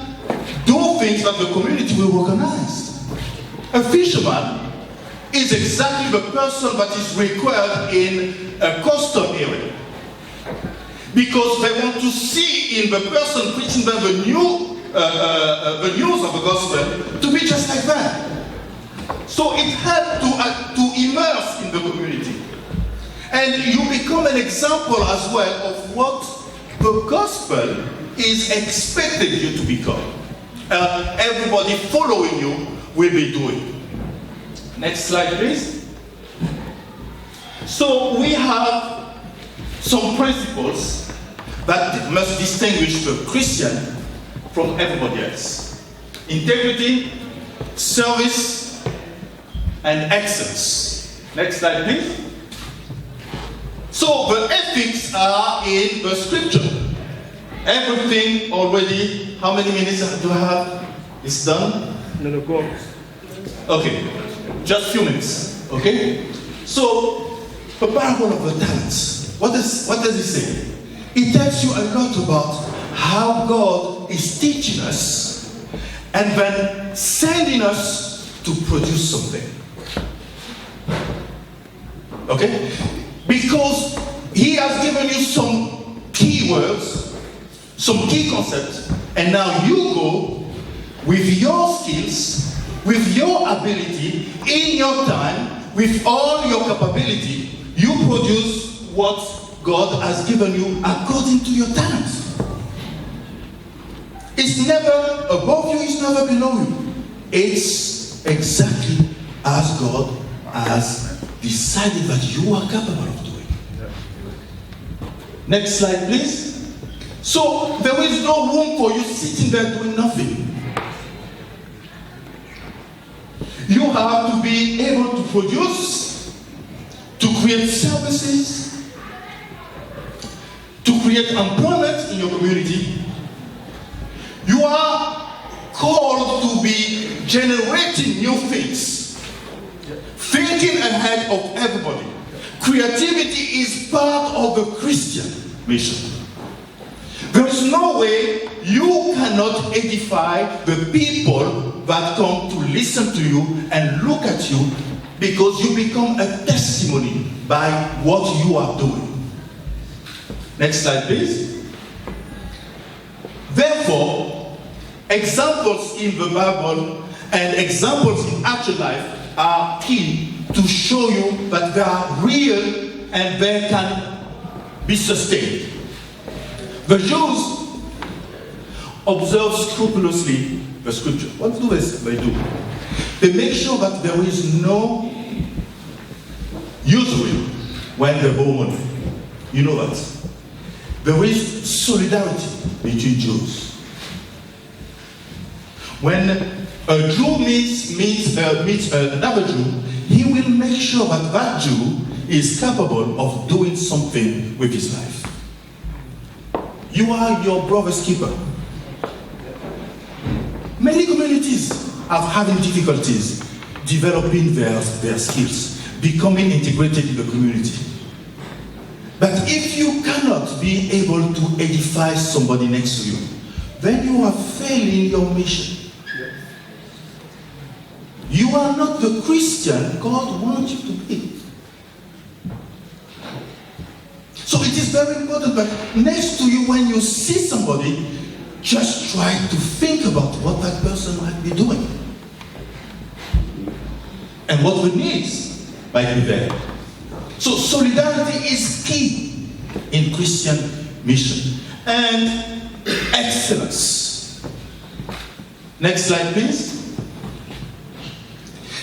do things that the community will recognize. A fisherman is exactly the person that is required in a custom area. Because they want to see in the person preaching them the news of the gospel to be just like that. So it helped to immerse in the community. And you become an example as well of what the gospel is expected you to become. Everybody following you will be doing. Next slide, please. So we have some principles that must distinguish the Christian from everybody else. Integrity, service, and excellence. Next slide, please. So the ethics are in the scripture. Everything already, how many minutes do I have? It's done? No, no, go on. Okay, just a few minutes, okay? So, the parable of the talents, what does it say? It tells you a lot about how God is teaching us and then sending us to produce something. Okay? Because He has given you some key words, some key concepts, and now you go with your skills, with your ability, in your time, with all your capability, you produce what God has given you according to your talents. It's never above you, it's never below you. It's exactly as God has decided that you are capable of doing. Next slide, please. So there is no room for you sitting there doing nothing. You have to be able to produce, to create services, to create employment in your community. You are called to be generating new things, thinking ahead of everybody. Creativity is part of the Christian mission. There is no way you cannot edify the people that come to listen to you and look at you, because you become a testimony by what you are doing. Next slide, please. Therefore, examples in the Bible and examples in actual life are key to show you that they are real and they can be sustained. The Jews observe scrupulously the scripture. What do they do? They make sure that there is no usury when they borrow money. You know that. There is solidarity between Jews. When a Jew meets another Jew, he will make sure that that Jew is capable of doing something with his life. You are your brother's keeper. Many communities are having difficulties developing their skills, becoming integrated in the community. But if you cannot be able to edify somebody next to you, then you are failing your mission. You are not the Christian God wants you to be. So it is very important that next to you, when you see somebody, just try to think about what that person might be doing. And what the needs might be there. So solidarity is key in Christian mission. And excellence. Next slide, please.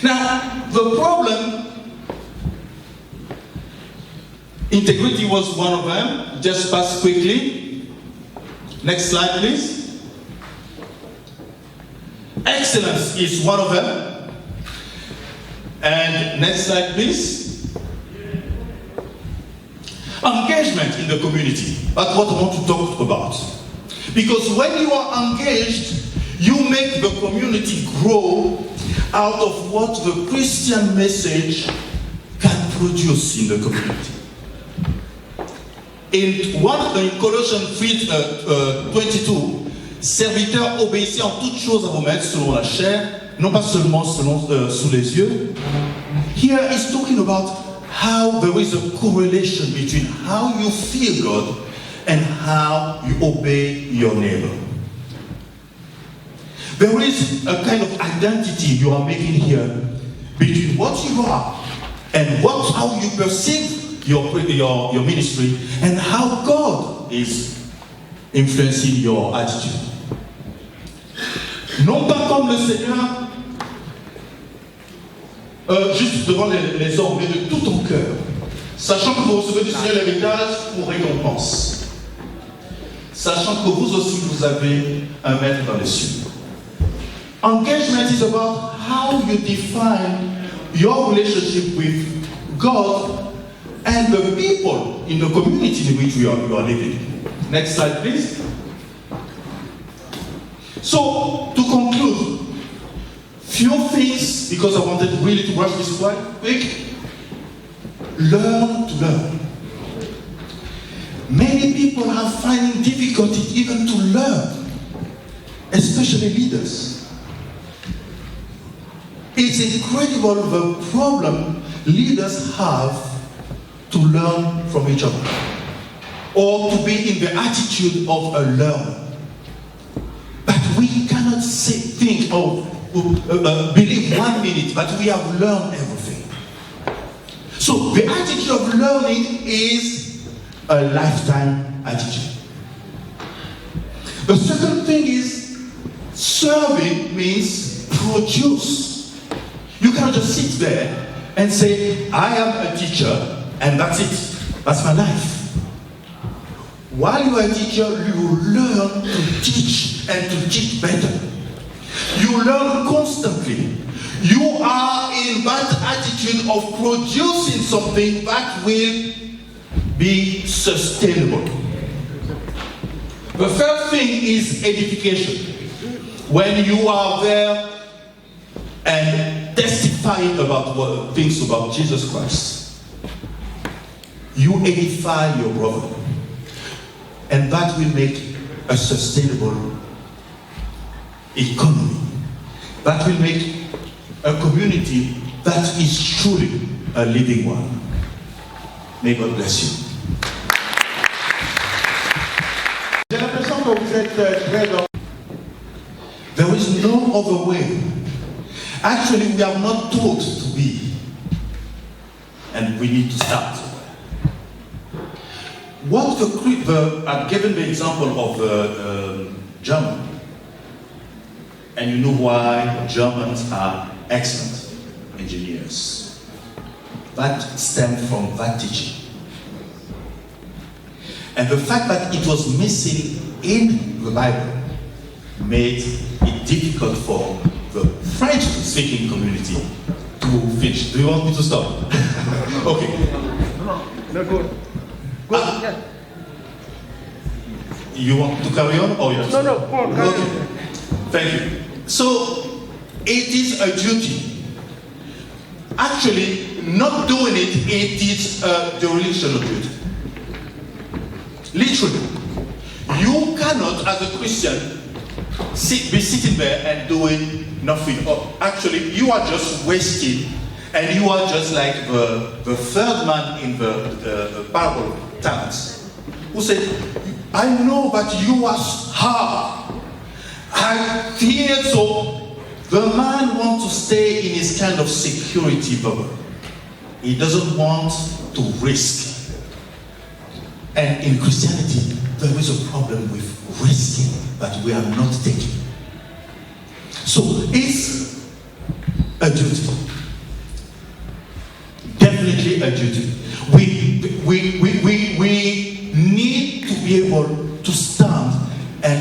Now, the problem Integrity was one of them. Just pass quickly. Next slide, please. Excellence is one of them. And next slide, please. Engagement in the community. That's what I want to talk about. Because when you are engaged, you make the community grow out of what the Christian message can produce in the community. In Colossiens 3:22, serviteurs, obéissez en toutes choses à vos maîtres selon la chair, non pas seulement sous les yeux. Here is talking about how there is a correlation between how you feel God and how you obey your neighbor. There is a kind of identity you are making here between what you are and how you perceive your ministry and how God is influencing your attitude. Non pas comme le Seigneur, juste devant les hommes, mais de tout ton cœur, sachant que vous recevez du Seigneur l'héritage pour récompense, sachant que vous aussi vous avez un maître dans les cieux. Engagement is about how you define your relationship with God and the people in the community in which you are living. Next slide, please. So, to conclude, few things, because I wanted really to rush this quite quick. Learn to learn. Many people are finding difficulty even to learn, especially leaders. It's incredible the problem leaders have to learn from each other or to be in the attitude of a learner. But we cannot think or believe 1 minute that we have learned everything. So the attitude of learning is a lifetime attitude. The second thing is serving means produce. You cannot just sit there and say, I am a teacher and that's it. That's my life. While you are a teacher, you learn to teach and to teach better. You learn constantly. You are in that attitude of producing something that will be sustainable. The third thing is edification. When you are there and testifying about things about Jesus Christ, you edify your brother. And that will make a sustainable economy. That will make a community that is truly a living one. May God bless you. J'ai l'impression que vous êtes très dans... There is no other way. Actually, we are not taught to be. And we need to start. I've given the example of German. And you know why Germans are excellent engineers. That stemmed from that teaching. And the fact that it was missing in the Bible made it difficult for the French-speaking community to finish. Do you want me to stop? Okay. No, go. Yeah. You want to carry on? Or yes? No, go on, carry on. Okay. Thank you. So, it is a duty. Actually, not doing it, it is a dereliction of duty. Literally. You cannot, as a Christian, be sitting there and doing nothing. Or actually, you are just wasting, and you are just like the third man in the parable of talents, who said, I know that you are hard. I fear so. The man wants to stay in his kind of security bubble. He doesn't want to risk. And in Christianity, there is a problem with risking that we are not taking. So it's a duty. Definitely a duty. We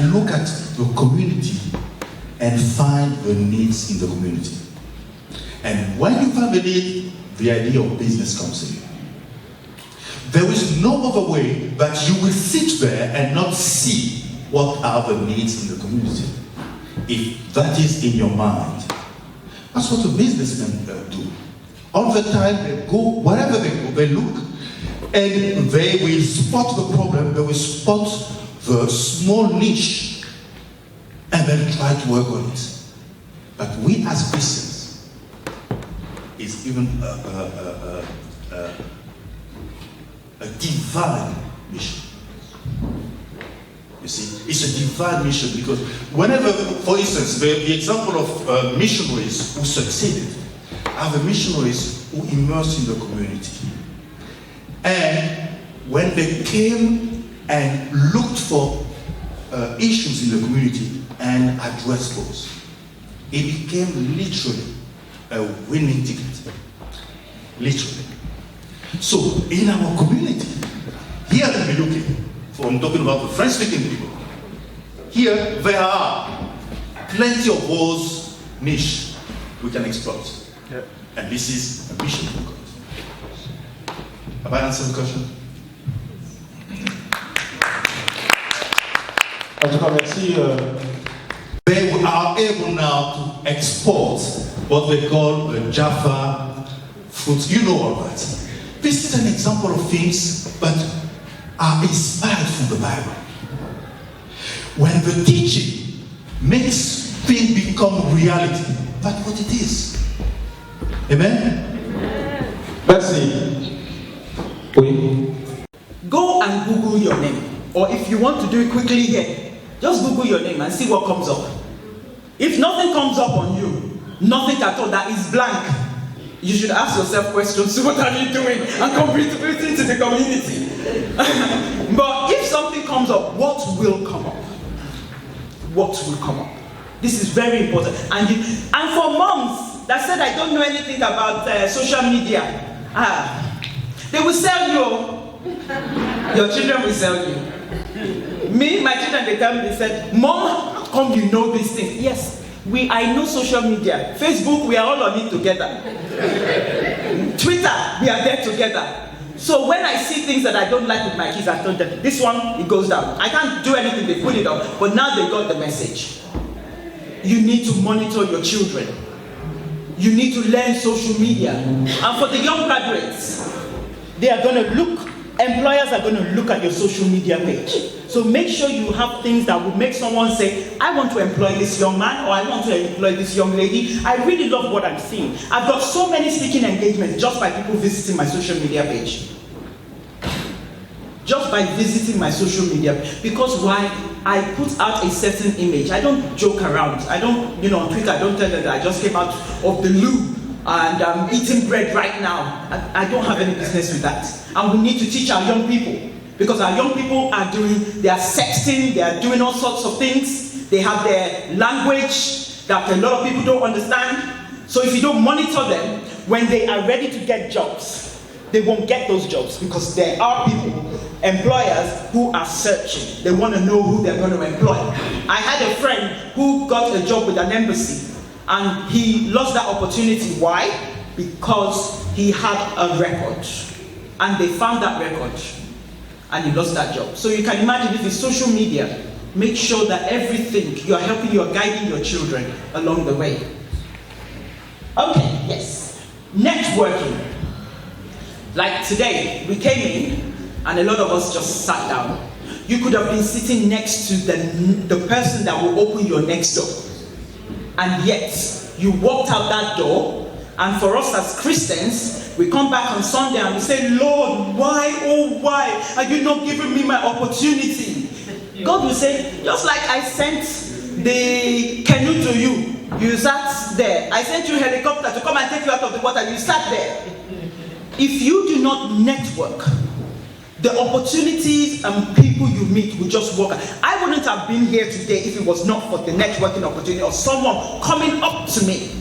and look at the community and find the needs in the community. And when you find the need, the idea of business comes in. There is no other way that you will sit there and not see what are the needs in the community. If that is in your mind, that's what the businessmen do. All the time they go, wherever they go, they look, and they will spot the problem, they will spot the small niche, and then try to work on it. But we as Christians, is even a divine mission. You see, it's a divine mission because whenever, for instance, the example of missionaries who succeeded are the missionaries who immersed in the community. And when they came and looked for issues in the community and addressed those, it became literally a winning ticket. Literally. So, in our community, here we're looking, I'm talking about the French-speaking people, here there are plenty of those niche we can exploit. Yeah. And this is a mission for God. Have I answered the question? They are able now to export what they call the Jaffa fruits. You know all that. This is an example of things that are inspired from the Bible. When the teaching makes things become reality, that's what it is. Amen? Merci. Oui. Go and Google your name. Or if you want to do it quickly here, just Google your name and see what comes up. If nothing comes up on you, nothing at all, that is blank, you should ask yourself questions. What are you doing? And contributing to the community. But if something comes up, what will come up? What will come up? This is very important. And for moms that said, I don't know anything about social media, they will sell you. Your children will sell you. Me, my children, they tell me, they said, Mom, how come you know these things? Yes. I know social media. Facebook, we are all on it together. Twitter, we are there together. So when I see things that I don't like with my kids, I told them, this one, it goes down. I can't do anything, they put it up. But now they got the message. You need to monitor your children. You need to learn social media. And for the young graduates, they are going to look, employers are going to look at your social media page. So make sure you have things that will make someone say, I want to employ this young man, or I want to employ this young lady. I really love what I'm seeing. I've got so many speaking engagements just by people visiting my social media page. Just by visiting my social media. Because why? I put out a certain image. I don't joke around. I don't, on Twitter, I don't tell them that I just came out of the loo and I'm eating bread right now. I don't have any business with that. And we need to teach our young people. Because our young people they are sexting, they are doing all sorts of things. They have their language that a lot of people don't understand. So if you don't monitor them, when they are ready to get jobs, they won't get those jobs because there are people, employers, who are searching. They want to know who they're going to employ. I had a friend who got a job with an embassy and he lost that opportunity. Why? Because he had a record and they found that record and he lost that job. So you can imagine if it's social media, make sure that everything, you're guiding your children along the way. Okay, yes. Networking. Like today, we came in and a lot of us just sat down. You could have been sitting next to the person that will open your next door. And yet, you walked out that door, and for us as Christians, we come back on Sunday and we say, Lord, why, oh why, are you not giving me my opportunity? God will say, just like I sent the canoe to you, you sat there. I sent you a helicopter to come and take you out of the water, you sat there. If you do not network, the opportunities and people you meet will just walk. I wouldn't have been here today if it was not for the networking opportunity or someone coming up to me.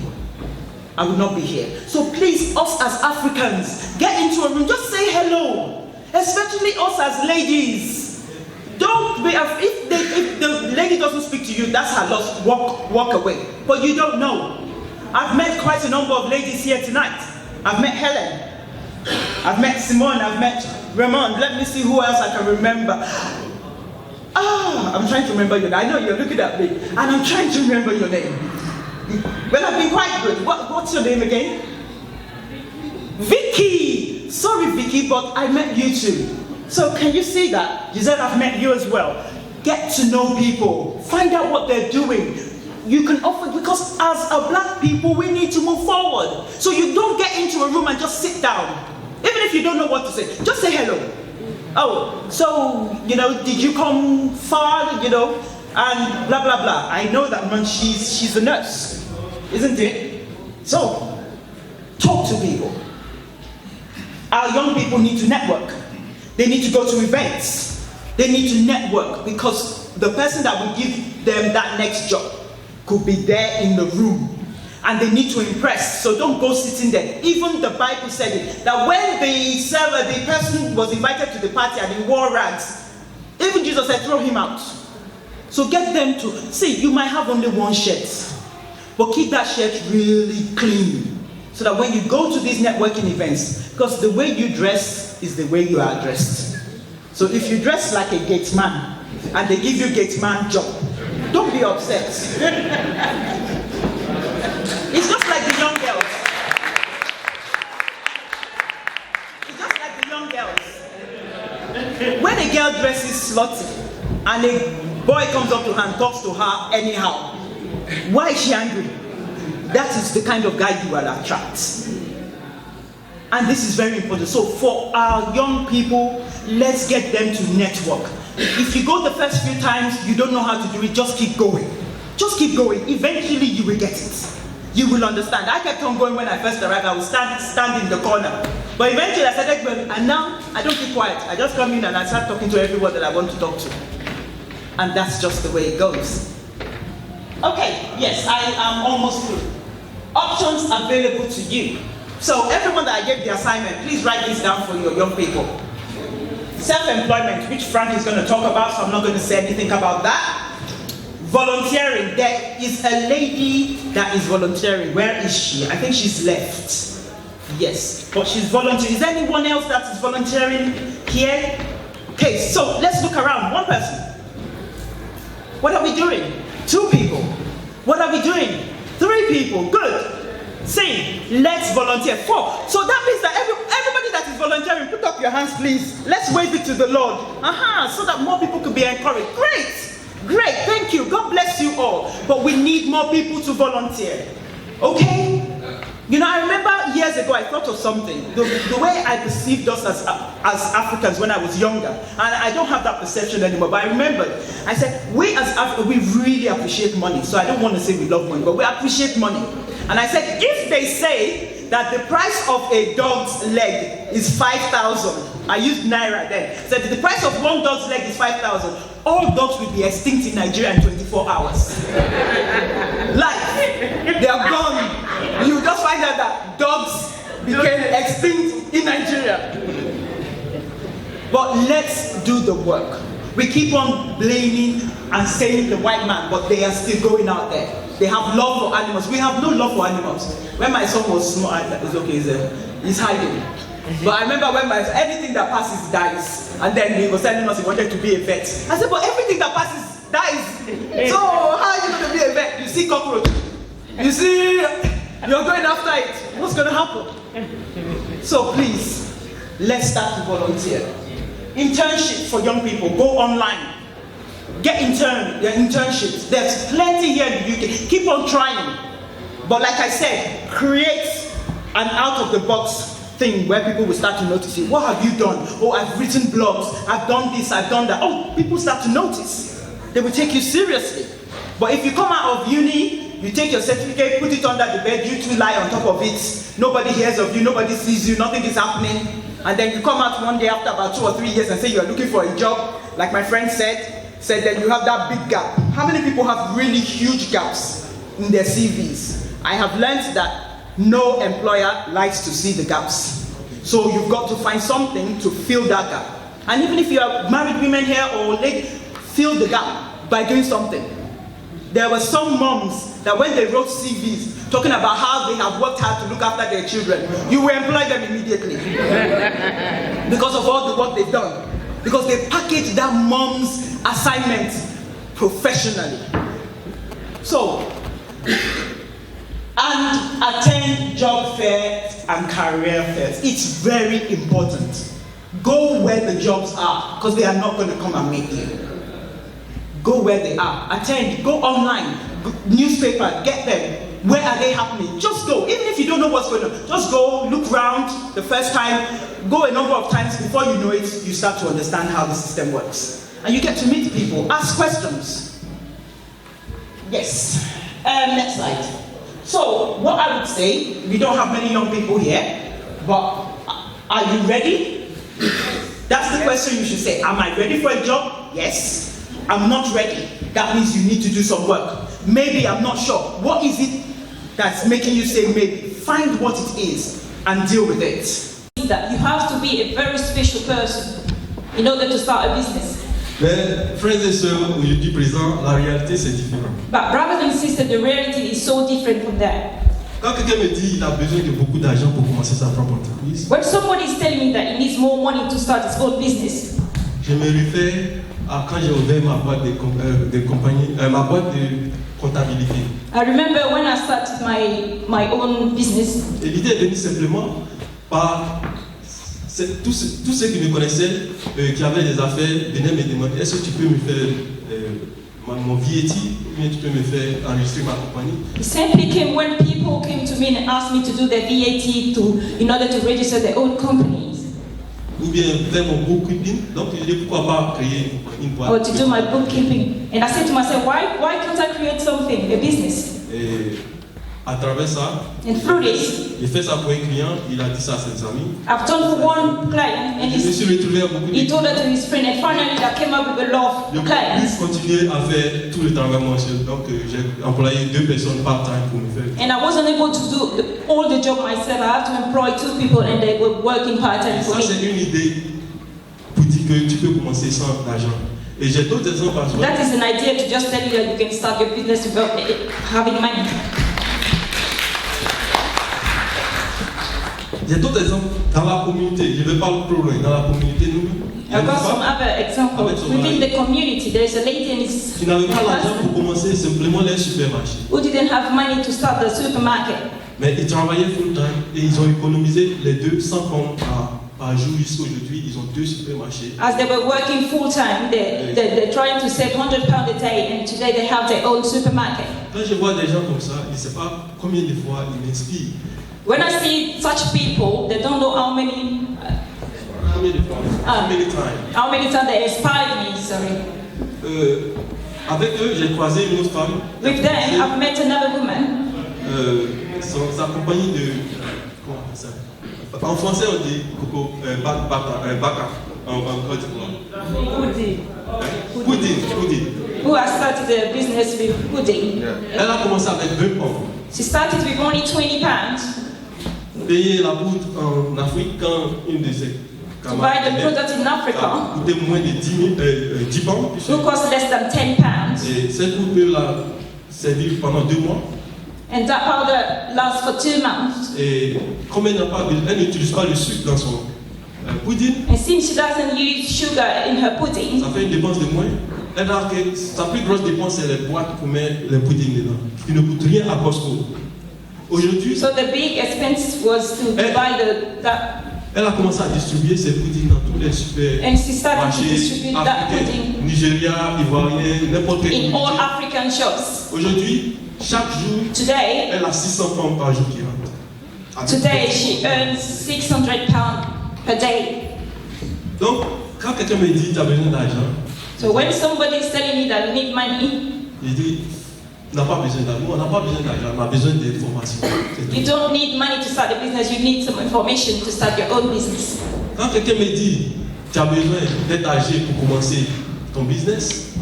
I would not be here. So please, us as Africans, get into a room, just say hello. Especially us as ladies. Don't be afraid. If they if the lady doesn't speak to you, that's her loss. Walk away. But you don't know. I've met quite a number of ladies here tonight. I've met Helen. I've met Simone. I've met Ramon. Let me see who else I can remember. I'm trying to remember your name. I know you're looking at me, and I'm trying to remember your name. Well, I've been quite good. What's your name again? Vicky. Sorry, Vicky, but I met you too. So can you see that? Giselle, I've met you as well. Get to know people. Find out what they're doing. You can offer, because as a black people, we need to move forward. So you don't get into a room and just sit down. Even if you don't know what to say, just say hello. Oh, so, did you come far, and blah, blah, blah. I know that man, she's a nurse, isn't it? So, talk to people. Our young people need to network. They need to go to events. They need to network, because the person that will give them that next job could be there in the room. And they need to impress, so don't go sitting there. Even the Bible said it, that when the person was invited to the party and he wore rags, even Jesus said, throw him out. So get them to, see, you might have only one shirt, but keep that shirt really clean, so that when you go to these networking events, because the way you dress is the way you are dressed. So if you dress like a gate man, and they give you gate man job, don't be upset. It's just like the young girls. It's just like the young girls. When a girl dresses slutty and a boy comes up to her and talks to her anyhow, why is she angry? That is the kind of guy you will attract. And this is very important. So for our young people, let's get them to network. If you go the first few times, you don't know how to do it, just keep going. Just keep going. Eventually you will get it. You will understand. I kept on going when I first arrived. I would stand in the corner. But eventually I started going, and now I don't keep quiet. I just come in and I start talking to everyone that I want to talk to. And that's just the way it goes. Okay, yes, I am almost through. Options available to you. So everyone that I gave the assignment, please write this down for your young people. Self-employment, which Frank is going to talk about, so I'm not going to say anything about that. Volunteering, there is a lady that is volunteering. Where is she? I think she's left. Yes, but she's volunteering. Is there anyone else that is volunteering here? Okay, so let's look around. One person. What are we doing? 2 people. What are we doing? 3 people. Good. See, let's volunteer. 4. So that means that everybody that is volunteering, put up your hands, please. Let's wave it to the Lord. So that more people could be encouraged. Great, thank you. God bless you all. But we need more people to volunteer. Okay? I remember years ago I thought of something. The way I perceived us as Africans when I was younger. And I don't have that perception anymore. But I remembered. I said, we as Africans, we really appreciate money. So I don't want to say we love money, but we appreciate money. And I said, if they say that the price of a dog's leg is 5,000, I used Naira then. So the price of one dog's leg is 5,000. All dogs will be extinct in Nigeria in 24 hours. They are gone. You just find out that dogs became extinct in Nigeria. But let's do the work. We keep on blaming and saying the white man, but they are still going out there. They have love for animals. We have no love for animals. When my son was small, it's okay, he's hiding. But I remember when everything that passes dies. And then he was telling us he wanted to be a vet. I said, but everything that passes dies. So how are you going to be a vet? You see cockroach. You see, you're going after it. What's going to happen? So please, let's start to volunteer. Internship for young people. Go online. Get internships. There's plenty here in the UK. Keep on trying. But like I said, create an out-of-the-box thing where people will start to notice you. What have you done? Oh, I've written blogs. I've done this. I've done that. Oh, people start to notice. They will take you seriously. But if you come out of uni, you take your certificate, put it under the bed, you two lie on top of it. Nobody hears of you. Nobody sees you. Nothing is happening. And then you come out one day after about 2 or 3 years and say you are looking for a job. Like my friend said that you have that big gap. How many people have really huge gaps in their CVs? I have learned that no employer likes to see the gaps. So you've got to find something to fill that gap. And even if you are married women here or ladies, fill the gap. by doing something. There were some moms that when they wrote CVs talking about how they have worked hard to look after their children, you will employ them immediately because of all the work they've done. Because they packaged that mom's assignment professionally. So, and attend job fairs and career fairs. It's very important. Go where the jobs are, because they are not going to come and meet you. Go where they are. Attend. Go online. Newspaper. Get them. Where are they happening? Just go. Even if you don't know what's going on, just go, look around the first time, go a number of times. Before you know it, you start to understand how the system works. And you get to meet people. Ask questions. Yes. Next slide. So, what I would say, we don't have many young people here, but are you ready? That's the question you should say. Am I ready for a job? Yes. I'm not ready. That means you need to do some work. Maybe I'm not sure. What is it that's making you say maybe? Find what it is and deal with it. That you have to be a very special person in order to start a business. Mais, frères et sœurs, aujourd'hui présent, la réalité c'est différent. But brothers and sisters, the reality is so different from that. Quand quelqu'un me dit qu'il a besoin de beaucoup d'argent pour commencer sa propre entreprise, When somebody is telling me that he needs more money to start his own business, je me réfère à quand j'ai ouvert ma boîte ma boîte de comptabilité. I remember when I started my own business. Et l'idée est venue simplement par tous ceux qui me connaissaient, qui avaient des affaires, venaient me demander est-ce que tu peux me faire mon VAT, ou bien tu peux me faire enregistrer ma compagnie. It simply came when people came to me and asked me to do their VAT in order to register their own companies. Ou bien faire mon bookkeeping, donc je dis pourquoi pas créer une boîte. Or to do my bookkeeping. And I said to myself, why can't I create something, a business? Et à travers ça, And through this, j'ai fait ça pour un client, il a dit ça à ses amis. I've done for one client and Je me suis retrouvé à beaucoup de he told it to his friend, and finally I came up with a lot Je of peux clients. plus continuer à faire tout le travail moi seul, donc j'ai employé 2 personnes part-time pour me faire. And I wasn't able to do all the job myself. I have to employ 2 people and they were working part-time for Ça c'est me. une idée pour dire que tu peux commencer sans argent. Et j'ai d'autres exemples à That is an idea to just tell you that you can start your business without having money. J'ai d'autres exemples dans la communauté, je ne vais pas trop loin, dans la communauté nous. I've got some other examples. Within the community, there is a lady and his Qui n'avaient pas l'argent pour commencer simplement leur supermarché. who didn't have money to start the supermarket. Mais ils travaillaient full time et ils ont économisé les 200 pounds par jour jusqu'à aujourd'hui. Ils ont 2 supermarchés. As they were working full time, they're trying to save £100 a day, and today they have their own supermarket. Quand je vois des gens comme ça, je ne sais pas combien de fois ils m'inspirent. When I see such people, they don't know how many Combien de fois? how many times they inspired me. Sorry. Avec eux, j'ai croisé une autre femme. With them, I've met another woman. Sa compagnie de. Comment on appelle ça? En français, on dit coco, baka. En Côte d'Ivoire. Pudding. Who has started a business with pudding. Elle a commencé avec 20 pounds. She started with only £20 Payer la poudre en Afrique quand une de ses to buy the product in Africa, coûtait moins de 10 pounds. who cost less than £10. Et cette poudre peut la servir pendant 2 mois. And that powder lasts for 2 months. Et comme elle n'utilise pas le sucre dans son pudding, And since she doesn't use sugar in her pudding, ça fait une dépense de moins. Elle a que sa plus grosse dépense, c'est les boîtes pour mettre les puddings dedans, qui ne coûtent rien à Costco. Aujourd'hui, so the big expense was to buy that. Elle a commencé à distribuer ses puddings dans tous les supermarchés And she started to distribute that pudding Nigeria, Ivoirien, n'importe quel in all pays. African shops. Aujourd'hui, chaque jour, Today, elle a 600 pounds par jour qui rentre. today she earns £600 per day. Donc, quand quelqu'un me dit tu as besoin d'argent, So when somebody is telling me that you need money, je dis on n'a pas besoin d'argent, on n'a pas besoin d'argent, on a besoin d'informations. you don't need money to start a business, you need some information to start your own business. Quand quelqu'un me dit tu as besoin d'être âgé pour commencer ton business,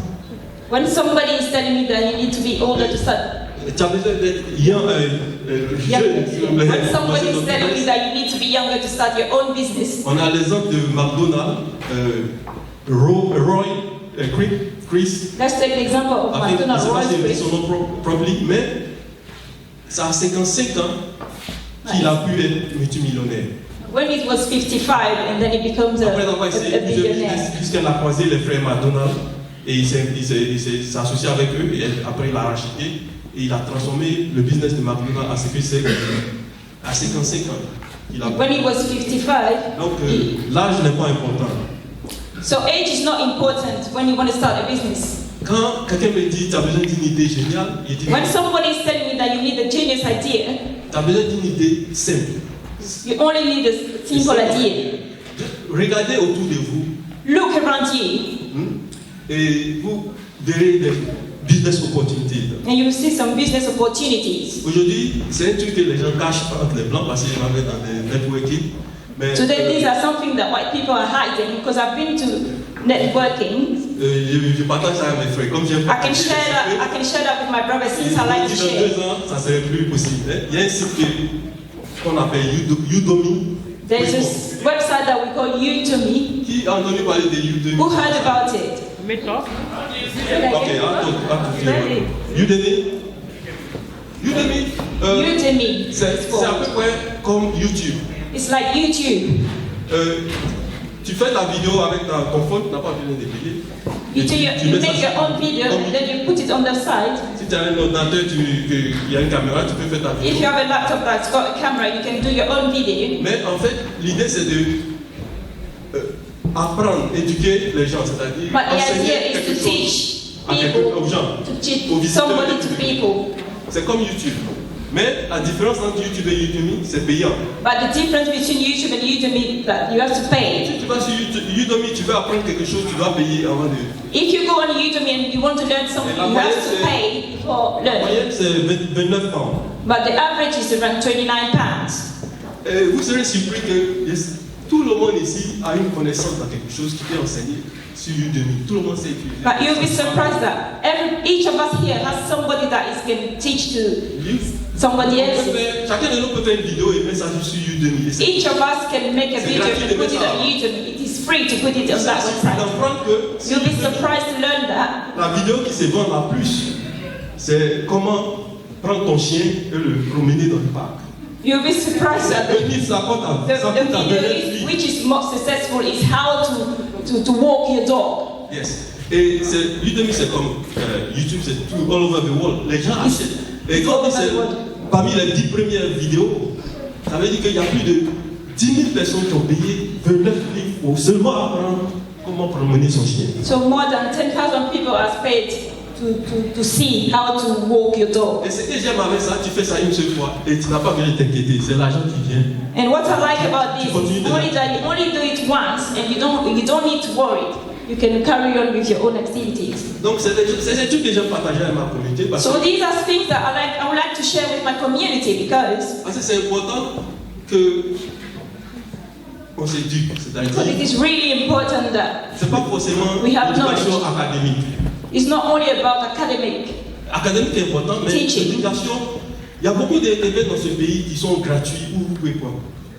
When somebody is telling me that you need to be older to start, tu as besoin d'être jeune. when somebody is telling me that you need to be younger to start your own business, On a l'exemple de McDonald's, Roy Creek, Chris, Let's take the example of avec, je ne McDonald sais pas Royce si j'ai dit Chris. son nom properly, mais ça a 55 ans qu'il a pu être multimillionnaire. When it was 55 and then he becomes a Après avoir essayé plusieurs billionaire. business, puisqu'elle a croisé les frères McDonald et il s'est associé avec eux et après il a racheté et il a transformé le business de McDonald à ce que c'est à 55 ans. When he was 55, Donc l'âge n'est pas important. so age is not important when you want to start a business. Quand quelqu'un me dit tu as besoin d'une idée géniale, il dit When somebody is telling me that you need a genius idea, tu as besoin d'une idée simple. you only need a simple idea. Regardez autour de vous Look around you et vous verrez des business opportunités. and you will see some business opportunities. Aujourd'hui, c'est un truc que les gens cachent entre les blancs parce qu'ils vont mettre dans des networking. Mais Today, these are something that white people are hiding because I've been to networking. je partage ça avec mes frères. Comme j'aime I can share that with my brother since I like to dans share. 2 ans, ça serait plus possible. Il y a un site qu'on appelle Udemy. There's this website that we call Udemy. Qui a entendu parler de Udemy? Who heard about it? Ok, Udemy. Udemy. C'est à peu près comme YouTube. It's like YouTube. Tu fais ta vidéo avec ton phone, tu n'as pas besoin de payer. You make your own video and then you put it on the site. Si tu as un ordinateur, il y a une caméra, tu peux faire ta vidéo. If you have a laptop that's got a camera, you can do your own video. Mais en fait, l'idée c'est de apprendre, éduquer les gens, c'est-à-dire But the enseigner idea is quelque to chose teach à aux gens, to teach aux visiteurs. somebody to people. C'est comme YouTube. Mais la différence entre YouTube et Udemy, c'est payant. But the difference between YouTube and Udemy is that you have to pay. Si tu vas sur Udemy, tu veux apprendre quelque chose, tu dois payer avant de... If you go on Udemy and you want to learn something, you have to pay for La learning. moyenne, c'est 29 pounds. But the average is around £29. Et vous serez surpris que tout le monde ici a une connaissance dans quelque chose qui peut enseigner sur Udemy. Tout le monde sait utiliser. But you'll be surprised that each of us here has somebody that is going to teach to somebody else. Chacun de nous peut faire une vidéo et mettre ça sur Udemy. Each of us can make a video and put it on YouTube. It is free to put it on that website. You'll be surprised to learn that. La vidéo qui se vend la plus, c'est comment prendre ton chien et le promener dans le parc. You'll be surprised that the video which is most successful is how to walk your dog. Yes. Et Udemy, c'est comme YouTube, c'est tout all over the world. Les gens achètent. Et quand c'est parmi les 10 premières vidéos, ça veut dire qu'il y a plus de 10 000 personnes qui ont payé 29 livres pour seulement apprendre comment promener son chien. So more than 10,000 people have paid to see how to walk your dog. Et ce que j'aime avec ça, tu fais ça une seule fois et tu n'as pas besoin de t'inquiéter, c'est l'argent qui vient. And what I like about this is only that you only do it once and you don't need to worry. You can carry on with your own activities. Donc c'est des trucs que j'aime partager avec ma communauté parce So these are things that I would like to share with my community because que c'est important que on s'éduque, c'est-à-dire it is really important that c'est pas forcément we have l'éducation knowledge. académique. It's not only about academic. Académique est important, mais l'éducation, il y a beaucoup d'événements dans ce pays qui sont gratuits où vous pouvez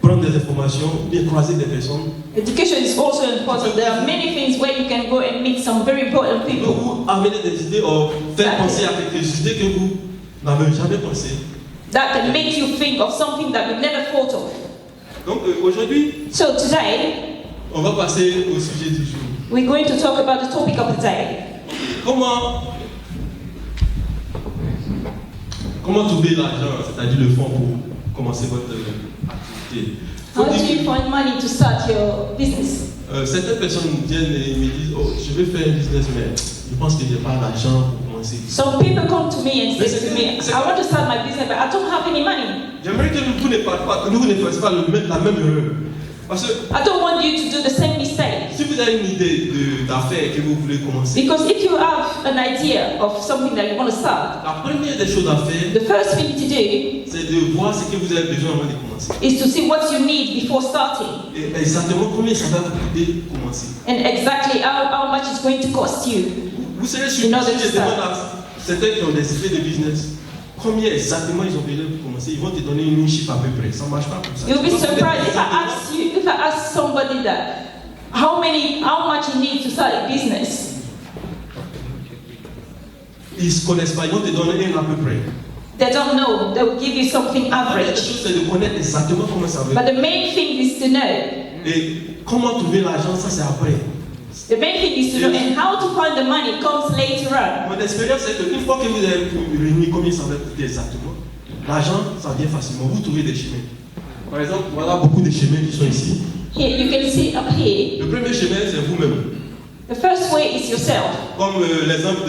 prendre des informations, bien croiser des personnes. Education is also important. There are many things where you can go and meet some very important people. Vous amener des idées ou faire penser à quelques idées que vous n'avez jamais pensé. That can make you think of something that you never thought of. Donc aujourd'hui, So today, on va passer au sujet du jour. we're going to talk about the topic of the day. Comment trouver l'argent, c'est-à-dire le fonds pour commencer votre activité? How do you find money to start your business? Certaines personnes viennent et me disent, oh, je vais faire un business, mais je pense que je n'ai pas d'argent pour commencer. Some people come to me and say to me, I want to start my business, but I don't have any money. J'aimerais que vous ne fassiez pas la même erreur. Parce que I don't want you to do the same mistake. si vous avez une idée d'affaires que vous voulez commencer, Because if you have an idea of something that you want to start, la première des choses à faire, the first thing to do c'est de voir ce que vous avez besoin avant de commencer. is to see what you need before starting. Et exactement combien ça va vous coûter pour commencer. And exactly how much it's going to cost you. Vous serez surpris si je demande à certains qui ont des idées de business combien exactement ils ont besoin pour commencer. Ils vont te donner une chiffre à peu près. Ça ne marche pas comme ça. You'll be surprised if I ask somebody that how much you need to start a business. ils ne se connaissent pas, ils vont te donner un à peu près. They don't know. They will give you something La première average. chose, c'est de connaître exactement comment ça va. But the main thing is to know. Et comment trouver l'argent, ça c'est après. The main thing is to know, and how to find the money comes later on. Mon expérience, c'est qu'une fois que vous avez réuni combien ça va coûter exactement, l'argent, ça vient facilement. Vous trouvez des chemins. Par exemple, voilà beaucoup de chemins qui sont ici. Here, you can see up here. Le premier chemin, c'est vous-même. The first way is yourself. Comme l'exemple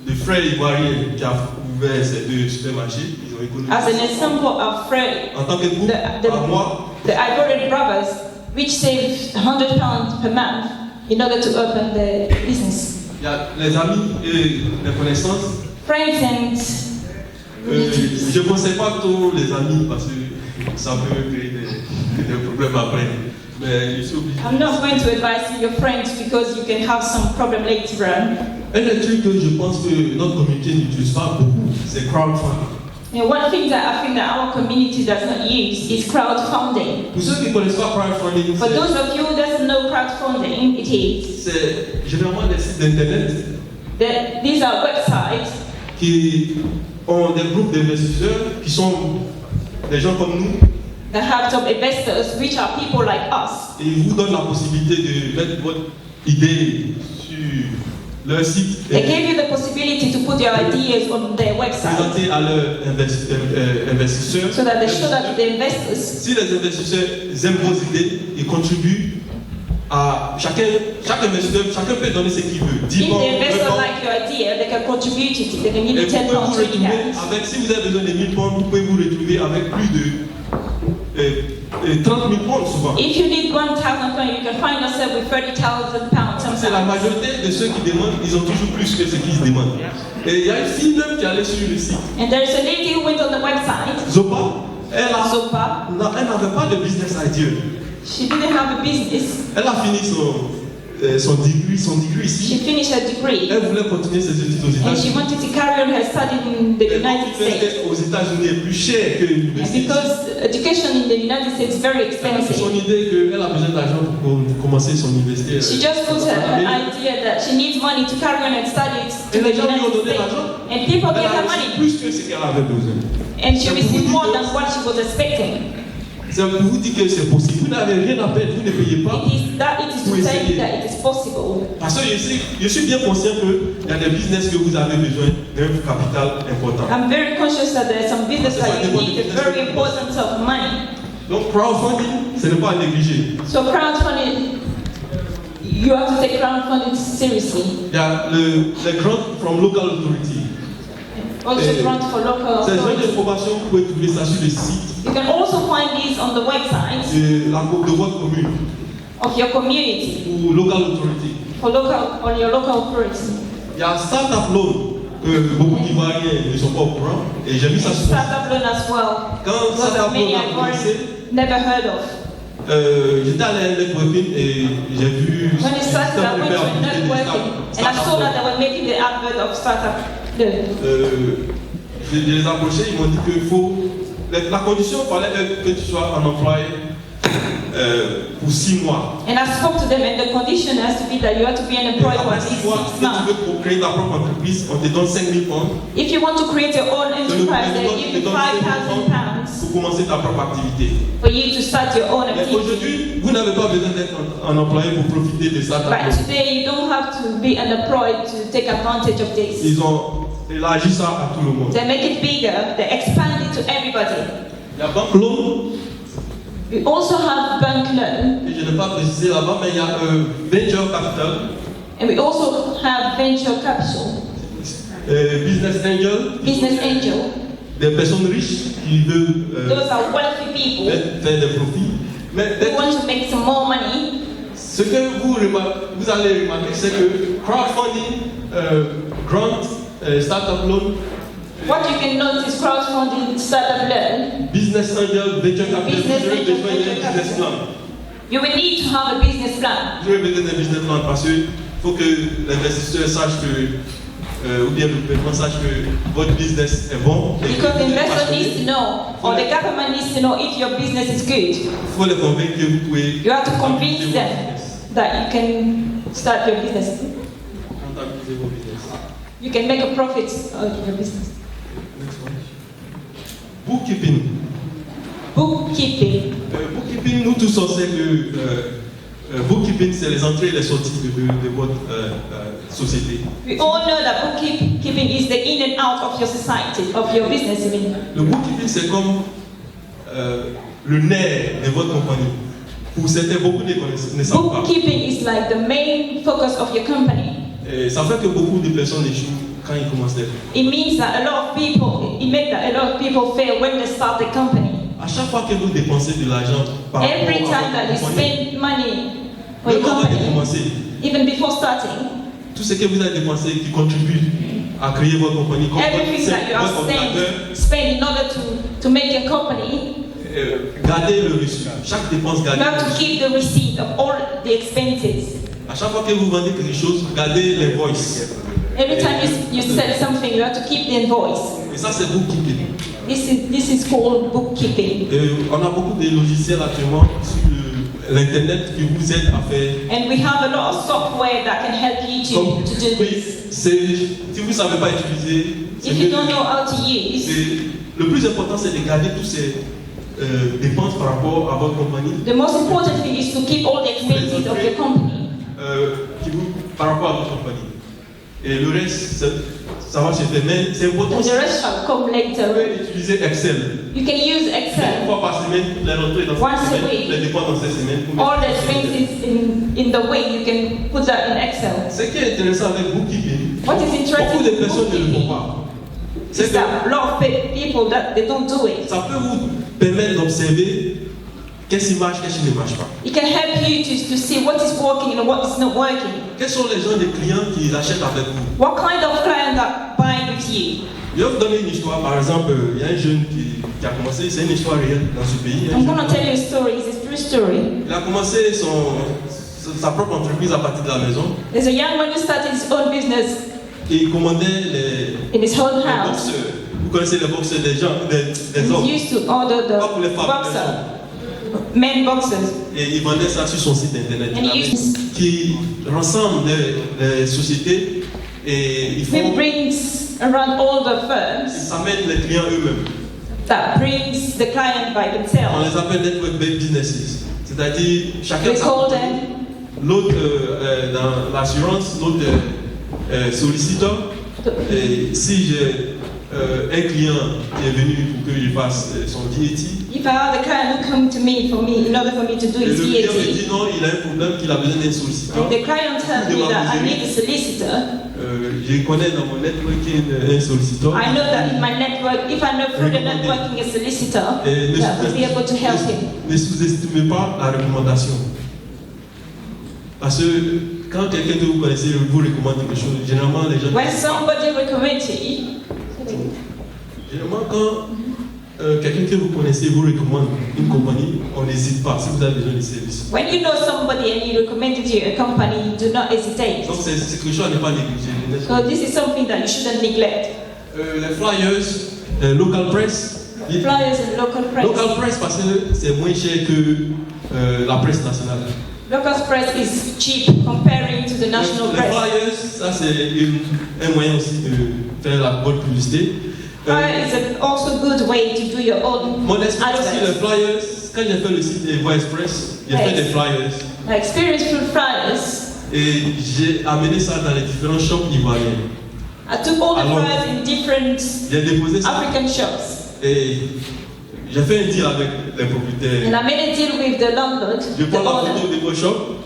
de frère ivoirien qui a ouvert ces deux supermarchés, ils ont économisé. As an example of Fred, En tant que groupe, par mois, the Ivorian brothers, which saved £100 per month in order to open the business. il y a les amis et les connaissances. Friends and Je ne conseille pas trop les amis parce que ça peut créer des problèmes après. Mais je suis obligé. I'm not going to advise your friends because you can have some problem later on. Un des trucs que je pense que notre communauté n'utilise pas beaucoup, c'est crowdfunding. And one thing that I think that our community does not use is crowdfunding. Pour ceux qui ne connaissent pas crowdfunding, For those of you who doesn't know crowdfunding, it is. c'est généralement des sites d'internet These are websites qui ont des groupes d'investisseurs qui sont des gens comme nous that have some investors, which are people like us. et ils vous donnent la possibilité de mettre votre idée sur leur site They et give you the possibility to put your ideas on their website présenter à leurs investisseurs. so that they show that to the investors. Si les investisseurs aiment vos idées, ils contribuent à chaque investisseur, chacun peut donner ce qu'il veut. 10 If pounds, the 20 investor pounds. like your idea, they can contribute it. They can give Et you vous 10 pouvez pounds, vous 20 retrouver pounds. avec, si vous avez besoin de 1000 pounds, vous pouvez vous retrouver avec plus de 30 000 pounds souvent. If you need 1,000 pounds, you can find yourself with 30,000 pounds C'est la sometimes. majorité de ceux qui demandent, ils ont toujours plus que ce qu'ils se demandent. Et il y a une fille même qui allait sur le site. And there is a lady who went on the website, Zopa, elle Zopa. n'avait pas de business idea. She didn't have a business. Elle a fini son degree She ici. finished her degree. Elle voulait continuer ses études aux And she États-Unis. wanted to carry on her study in the United States. Aux États-Unis est plus cher que And l'université. because education in the United States is very Son expensive, idée qu'elle a besoin d'argent pour commencer son université. she just put her idea that she needs money to carry on her studies to Et the les gens lui ont United donné States. l'argent. And people Elle gave a her reçu money. plus que ce qu'elle avait besoin. And she received more than what she was expecting. C'est pour vous dire que c'est possible. Vous n'avez rien à perdre, vous ne payez pas. It is to tell you that it is possible. Parce que je suis bien conscient qu'il y a des business que vous avez besoin d'un capital important. I'm very conscious that there are some business that you need a very important of money. Donc crowdfunding, ce n'est pas à négliger. So crowdfunding, you have to take crowdfunding seriously. Il y a les grants from local authority. Also grant for local Ces genre authorities. d'informations, vous pouvez trouver ça sur le site You can also find these on the website de votre commune of your community, ou local authority. on your local authority. Il y a Startup Loan que beaucoup d'Ivoiriens ne sont pas au courant et j'ai vu ça sur Startup loan as well. Quand Because Startup many Loan a I've commencé, never heard of. j'étais allé à networking et j'ai vu When it started, I went to networking and I saw that they were making the advert of startup loan. Je les ai approchés, ils m'ont dit qu'il faut. La condition fallait que tu sois un employé pour 6 mois. And I spoke to them, and the condition has to be that you have to be an employee for Après at 6 least mois, 6 si tu months. veux pour créer ta propre entreprise, on te donne 5 000 pounds If you want to create your own enterprise, they give you 5,000 pounds pour commencer ta propre activité. for you to start your own Mais activity. aujourd'hui, vous n'avez pas besoin d'être un employé pour profiter de ça. But today, you don't have to be unemployed to take advantage of this. Ils ont élargi ça à tout le monde. They make it bigger, they expand it to everybody. Il y a Bank Loan, We also have bank loan, et je n'ai pas précisé là-bas, mais il y a Venture Capital, and we also have venture capital, Business Angel, business angel. des personnes riches qui veulent Those are wealthy people faire des profits. Mais who want to make some more money. ce que vous allez remarquer, c'est que crowdfunding, grant, startup loan, What you can notice, crowdfunding, startup loan, business angel, venture capital, Business vous aurez angel, besoin d'un venture business capital. plan. you will need to have a business plan. Vous aurez besoin d'un business plan parce qu'il faut que l'investisseur sache que, ou bien le gouvernement sache que votre business est bon. et Because the que- investor needs to know, or the government needs to know if your business is good. Il faut les convaincre que vous pouvez You have to convince rentabiliser them that you can start your business. vos business. you can make a profit out of your business. Next one. Bookkeeping. Bookkeeping. Bookkeeping, nous tous on sait que bookkeeping, c'est les entrées et les sorties de votre société. We all know that bookkeeping is the in and out of your society, of your business. I mean. Le bookkeeping, c'est comme le nerf de votre compagnie. Pour certains, beaucoup ne savent pas. Bookkeeping is like the main focus of your company. Et ça fait que beaucoup de personnes échouent quand ils commencent à faire. It means that a lot of people fail when they start the company. À chaque fois que vous dépensez de l'argent par rapport Every time that you spend money for your company, even before starting, tout ce que vous avez dépensé qui contribue à créer votre compagnie, comme everything that you are spend in order to make your company, gardez le reçu. Chaque dépense, gardez you have le to reçu. keep the receipt of all the expenses. À chaque fois que vous vendez quelque chose, gardez l'invoice. Every time you sell something, you have to keep the invoice. Et ça, c'est bookkeeping. This is called bookkeeping. On a beaucoup de logiciels actuellement sur l'internet qui vous aident à faire. And we have a lot of software that can help you to do this. Si vous ne savez pas utiliser, If you don't know how to use, le plus important, c'est de garder tous ces dépenses par rapport à votre compagnie. The most important thing is to keep all the expenses of your company. Par rapport à votre compagnie. Et le reste, ça va se faire. Mais c'est important. And the rest shall come later. Vous pouvez utiliser Excel. You can use Une Excel. fois par semaine, les rentrées dans Once cette a semaine, week. les dépenses dans cette semaine. All the expenses in the way you can put that in Excel. Ce qui est intéressant avec bookkeeping, What is interesting beaucoup de in personnes ne le font bookkeeping pas. C'est is que that a lot of people that they don't do it. ça peut vous permettre d'observer qu'est-ce qui marche, qu'est-ce qui ne marche pas. It can help you to see what is working and what is not working. Quels sont les gens, les clients qui achètent avec vous? What kind of client that buy with you? Je vais vous donner une histoire. Par exemple, il y a un jeune qui a commencé, c'est une histoire réelle dans ce pays. I'm going to tell you a story. It's a true story. Il a commencé sa propre entreprise à partir de la maison. There's a young man who started his own business Et il commandait les in his own house. boxeurs. Vous connaissez les boxeurs des gens, des hommes. He used to order the Pas pour les femmes, boxer, men boxers. Et il vendait ça sur son site internet. And he used Qui rassemble les sociétés et ils he brings around all the firms amènent les clients eux-mêmes. that brings the client by On themselves. les appelle network-based businesses. C'est-à-dire chacun We sa call compagnie. them L'autre dans l'assurance, l'autre solliciteur. Et si j'ai un client qui est venu pour que je fasse son VAT, if I have a client who come to me in order for me to do et le his client me VAT, dit non, il a un problème, qu'il a besoin d'un solliciteur. and the client tells me that I need a solicitor, Je connais dans mon networking un solliciteur. I know that in my network, if I know through the networking a solicitor, Et that will be able to help him. ne sous-estimez pas la recommandation. Parce que quand quelqu'un que vous connaissez vous recommande quelque chose, généralement les gens. When somebody recommends you, Généralement quand quelqu'un que vous connaissez vous recommande une compagnie, on n'hésite pas si vous avez besoin de services. when you know somebody and he recommended you a company, you do not hesitate. Donc c'est quelque chose à ne pas négliger. So this is something that you shouldn't neglect. Les flyers, local press. Flyers and local press. Local press parce que c'est moins cher que la presse nationale. Local press is cheap comparing to the national Les press. flyers, ça c'est un moyen aussi de faire la bonne publicité. Flyer is also a good way to do your own Mon expérience sur les adverts. flyers, quand j'ai fait le site Voix Express, j'ai fait des flyers My experience with flyers, et j'ai amené ça dans les différents shops ivoiriens. I took all the Alors, flyers in different J'ai déposé ça African shops. et j'ai fait un deal avec les propriétaires. And I made a deal with the landlord, Je the prends la owner. photo de vos shops,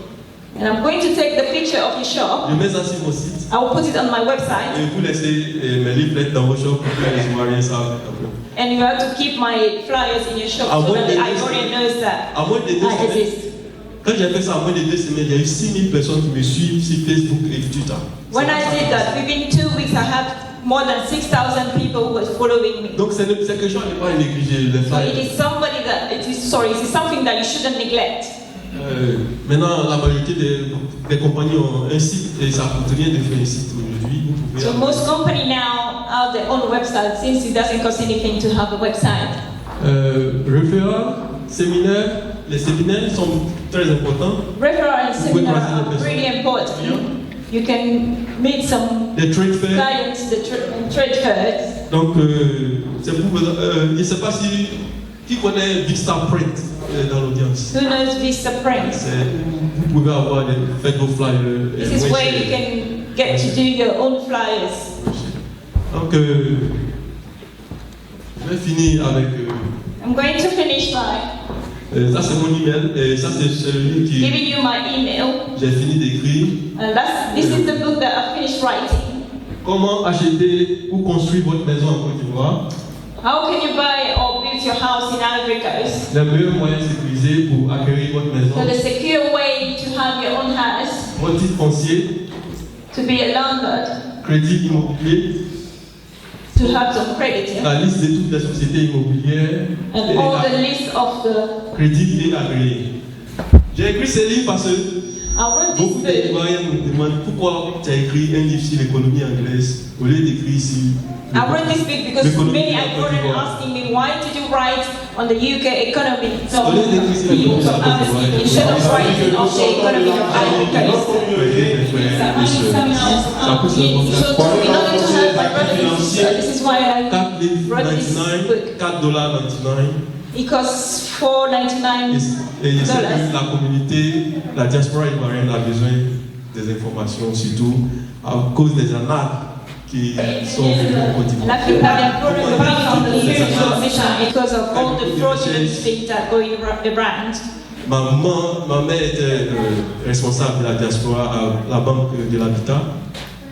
And I'm going to take the picture of your shop. je mets ça sur mon site I will put it on my website. et vous laissez mes leaflets dans vos shops pour que les Ivoiriens savent. And you have to keep my flyers in your shop so that the Ivorian knows that À moins de 2 I semaines, exist. quand j'ai fait ça à moins de 2 semaines, il y a eu 6000 personnes qui me suivent sur Facebook et Twitter. When I did that, within 2 weeks, I had more than 6,000 people who was following me. Donc c'est quelque chose à ne pas négliger. Les So flyers. it is somebody that it is something that you shouldn't neglect. Maintenant, la majorité des compagnies ont un site et ça ne coûte rien de faire un site aujourd'hui. Vous pouvez So most companies now have their own website since it doesn't cost anything to have a website. Référents, séminaires, les séminaires sont très importants. Referral and Vous pouvez seminar choisir les are personnes. really important. You can meet some des trade fairs. clients, the trade fairs. Donc, c'est pour. Je ne sais pas si. Qui connaît Vista Print dans l'audience? Who knows Vista Print? Vous pouvez avoir des faites vos flyers. This is where you can get to do your own flyers. Donc, je vais finir avec. I'm going to finish by Ça, c'est mon email. Et ça, c'est celui qui. giving you my email. J'ai fini d'écrire. This is the book that I finished writing. Comment acheter ou construire votre maison en Côte d'Ivoire? How can you buy or build your house in Ivory Coast? Le meilleur moyen sécurisé pour acquérir votre maison. So the secure way to have your own house, Votre titre foncier, to be a landlord, crédit immobilier, to have some credit, yeah? la liste de toutes les sociétés immobilières And et all the list of the. crédit et agréé. J'ai écrit ce livre parce que I wrote this beaucoup book d'Ivoiriens me demandent pourquoi tu as écrit un livre sur l'économie anglaise au lieu d'écrire sur. I wrote this book because many Ivorians are asking me, why did you write on the UK economy of people from overseas instead of writing on the economy of Ivory Coast? So in order to help my brothers, this is why I 4 livres wrote this 99, book. $4.99. It costs $4.99. Et je sais que la communauté, la diaspora ivoirienne a besoin des informations, surtout à cause des arnaques qui sont venues au Côte And I d'Ivoire. think that they're growing around the spiritual mission because of all the fraudulent things that are going around. Ma mère était responsable de la diaspora à la Banque de l'Habitat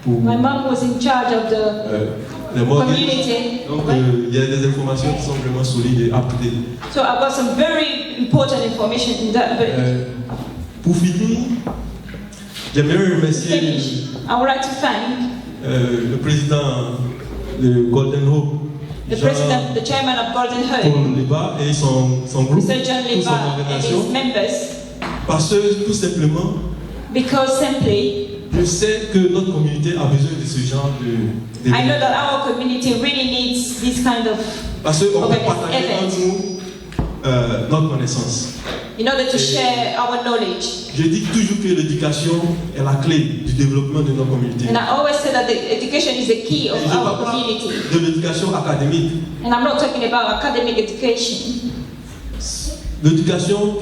pour My mom was in charge of the les mortgages. community. Donc il y a des informations qui sont vraiment solides et up-to-date. So I've got some very important information in that book. Pour finir, j'aimerais remercier Finish. I would like to thank le président de Golden Hope, the president, the chairman of Golden Paul Hope, Leba et son groupe, Mr. John toute son Leba and organisation, his members, parce que tout simplement, because simply je sais que notre communauté a besoin de ce genre de I know that our community really needs this kind of parce qu'on peut Okay, partager event. entre nous notre connaissance. in order to share our knowledge. Je dis toujours que l'éducation est la clé du développement de nos communautés. And I always say that the education is the key Et of je ne our parle pas community. de l'éducation académique, And I'm not talking about academic education. l'éducation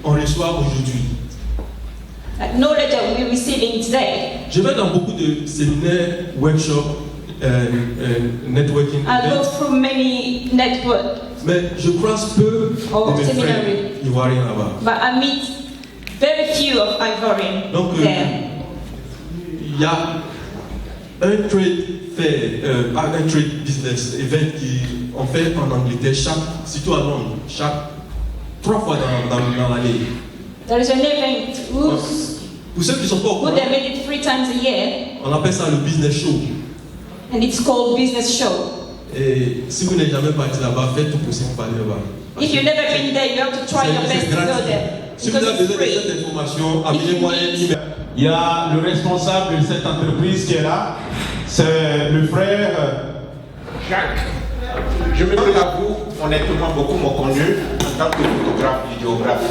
qu'on reçoit aujourd'hui. Like knowledge that we're receiving today. Je vais dans beaucoup de séminaires, workshops, networking I go events, through many networks, mais je croise peu Oh, de mes frères séminaire. ivoiriens là-bas. but I meet very few of Ivorian Donc, there. il y a un trade fair, un trade business event qui on fait en Angleterre, surtout à Londres, chaque 3 fois dans l'année. There is an event Pour ceux qui ne sont pas au who courant, they make it 3 times a year, on appelle ça le business show. and it's called Business Show. Et si vous n'êtes jamais parti là-bas, faites tout possible pour aller là-bas. If you've never been there, you have to try your best C'est to go gratuit. there. Si vous Because avez it's besoin de free. cette information, amenez-moi un email. Il y a le responsable de cette entreprise qui est là, c'est le frère Jacques. Je me l'avoue, honnêtement, beaucoup m'ont connu en tant que photographe, vidéographe.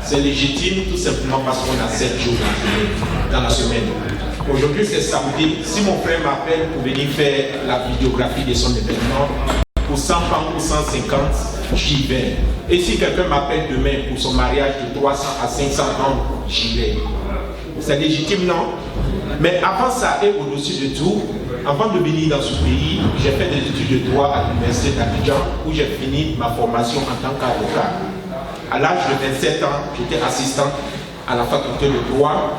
C'est légitime tout simplement parce qu'on a 7 jours dans la semaine. Aujourd'hui c'est samedi, si mon frère m'appelle pour venir faire la vidéographie de son événement, pour 100 francs ou 150, j'y vais. Et si quelqu'un m'appelle demain pour son mariage de 300 à 500 ans, j'y vais. C'est légitime, non? Mais avant ça et au-dessus de tout, avant de venir dans ce pays, j'ai fait des études de droit à l'université d'Abidjan où j'ai fini ma formation en tant qu'avocat. À l'âge de 27 ans, j'étais assistant à la faculté de droit.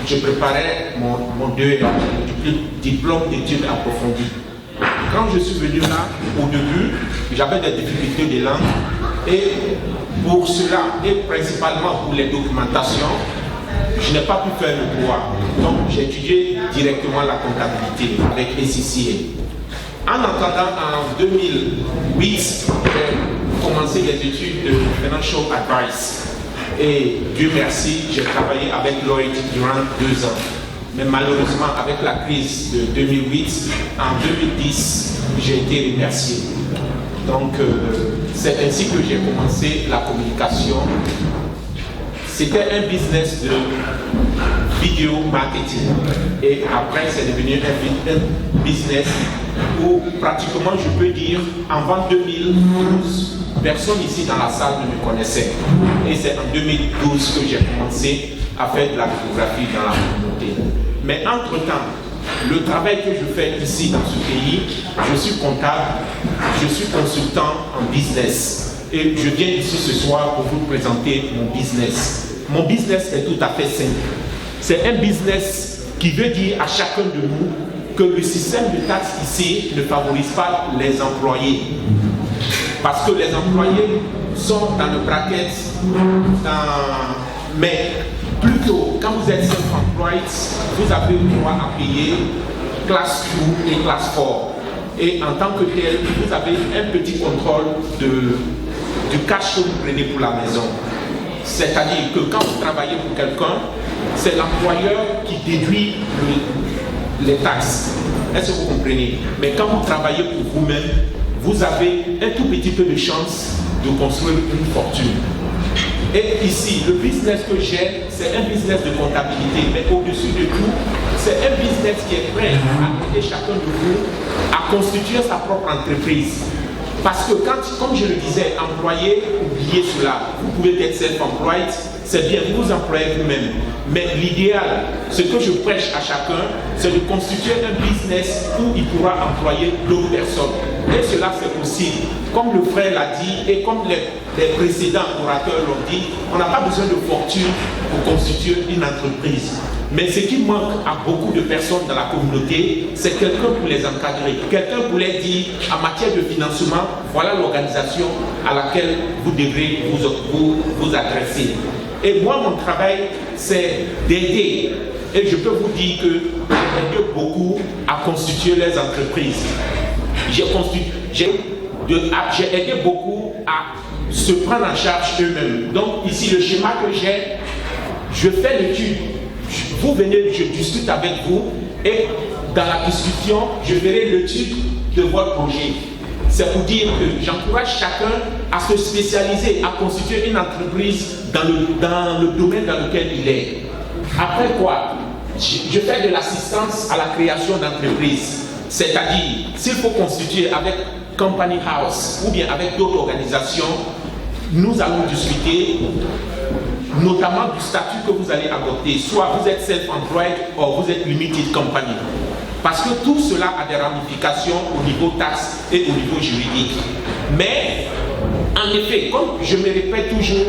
Je préparais mon diplôme d'études approfondies. Quand je suis venu là, au début, j'avais des difficultés de langue. Et pour cela, et principalement pour les documentations, je n'ai pas pu faire le droit. Donc j'ai étudié directement la comptabilité avec SCCA. En entendant en 2008, j'ai commencé les études de Financial Advice. Et Dieu merci, j'ai travaillé avec Lloyd durant 2 ans. Mais malheureusement, avec la crise de 2008, en 2010, j'ai été remercié. Donc, c'est ainsi que j'ai commencé la communication. C'était un business de vidéo marketing. Et après, c'est devenu un business où pratiquement, je peux dire, avant 2012, personne ici dans la salle ne me connaissait. Et c'est en 2012 que j'ai commencé à faire de la photographie dans la communauté. Mais entre-temps, le travail que je fais ici dans ce pays, je suis comptable, je suis consultant en business. Et je viens ici ce soir pour vous présenter mon business. Mon business est tout à fait simple. C'est un business qui veut dire à chacun de nous que le système de taxes ici ne favorise pas les employés. Parce que les employés sont dans le bracket, mais plutôt, quand vous êtes self-employed, vous avez le droit à payer classe 2 et classe 4. Et en tant que tel, vous avez un petit contrôle du cash que vous prenez pour la maison. C'est-à-dire que quand vous travaillez pour quelqu'un, c'est l'employeur qui déduit les taxes. Est-ce que vous comprenez? Mais quand vous travaillez pour vous-même, vous avez un tout petit peu de chance de construire une fortune. Et ici, le business que j'ai, c'est un business de comptabilité, mais au-dessus de tout, c'est un business qui est prêt à aider chacun de vous à constituer sa propre entreprise. Parce que quand, comme je le disais, employé, oubliez cela. Vous pouvez être self-employed, c'est bien, vous employez vous-même. Mais l'idéal, ce que je prêche à chacun, c'est de constituer un business où il pourra employer d'autres personnes. Et cela, c'est possible. Comme le frère l'a dit et comme les précédents orateurs l'ont dit, on n'a pas besoin de fortune pour constituer une entreprise. Mais ce qui manque à beaucoup de personnes dans la communauté, c'est quelqu'un pour les encadrer, quelqu'un pour les dire, en matière de financement, voilà l'organisation à laquelle vous devrez vous adresser. Et moi, mon travail, c'est d'aider. Et je peux vous dire que j'aide beaucoup à constituer les entreprises. J'ai aidé beaucoup à se prendre en charge eux-mêmes. Donc ici, le schéma que j'ai, je fais l'étude. Vous venez, je discute avec vous et dans la discussion, je ferai l'étude de votre projet. C'est pour dire que j'encourage chacun à se spécialiser, à constituer une entreprise dans le domaine dans lequel il est. Après quoi, je fais de l'assistance à la création d'entreprises. C'est-à-dire, s'il faut constituer avec Company House ou bien avec d'autres organisations, nous allons discuter notamment du statut que vous allez adopter. Soit vous êtes self-employed ou vous êtes limited company. Parce que tout cela a des ramifications au niveau taxe et au niveau juridique. Mais, en effet, comme je me répète toujours,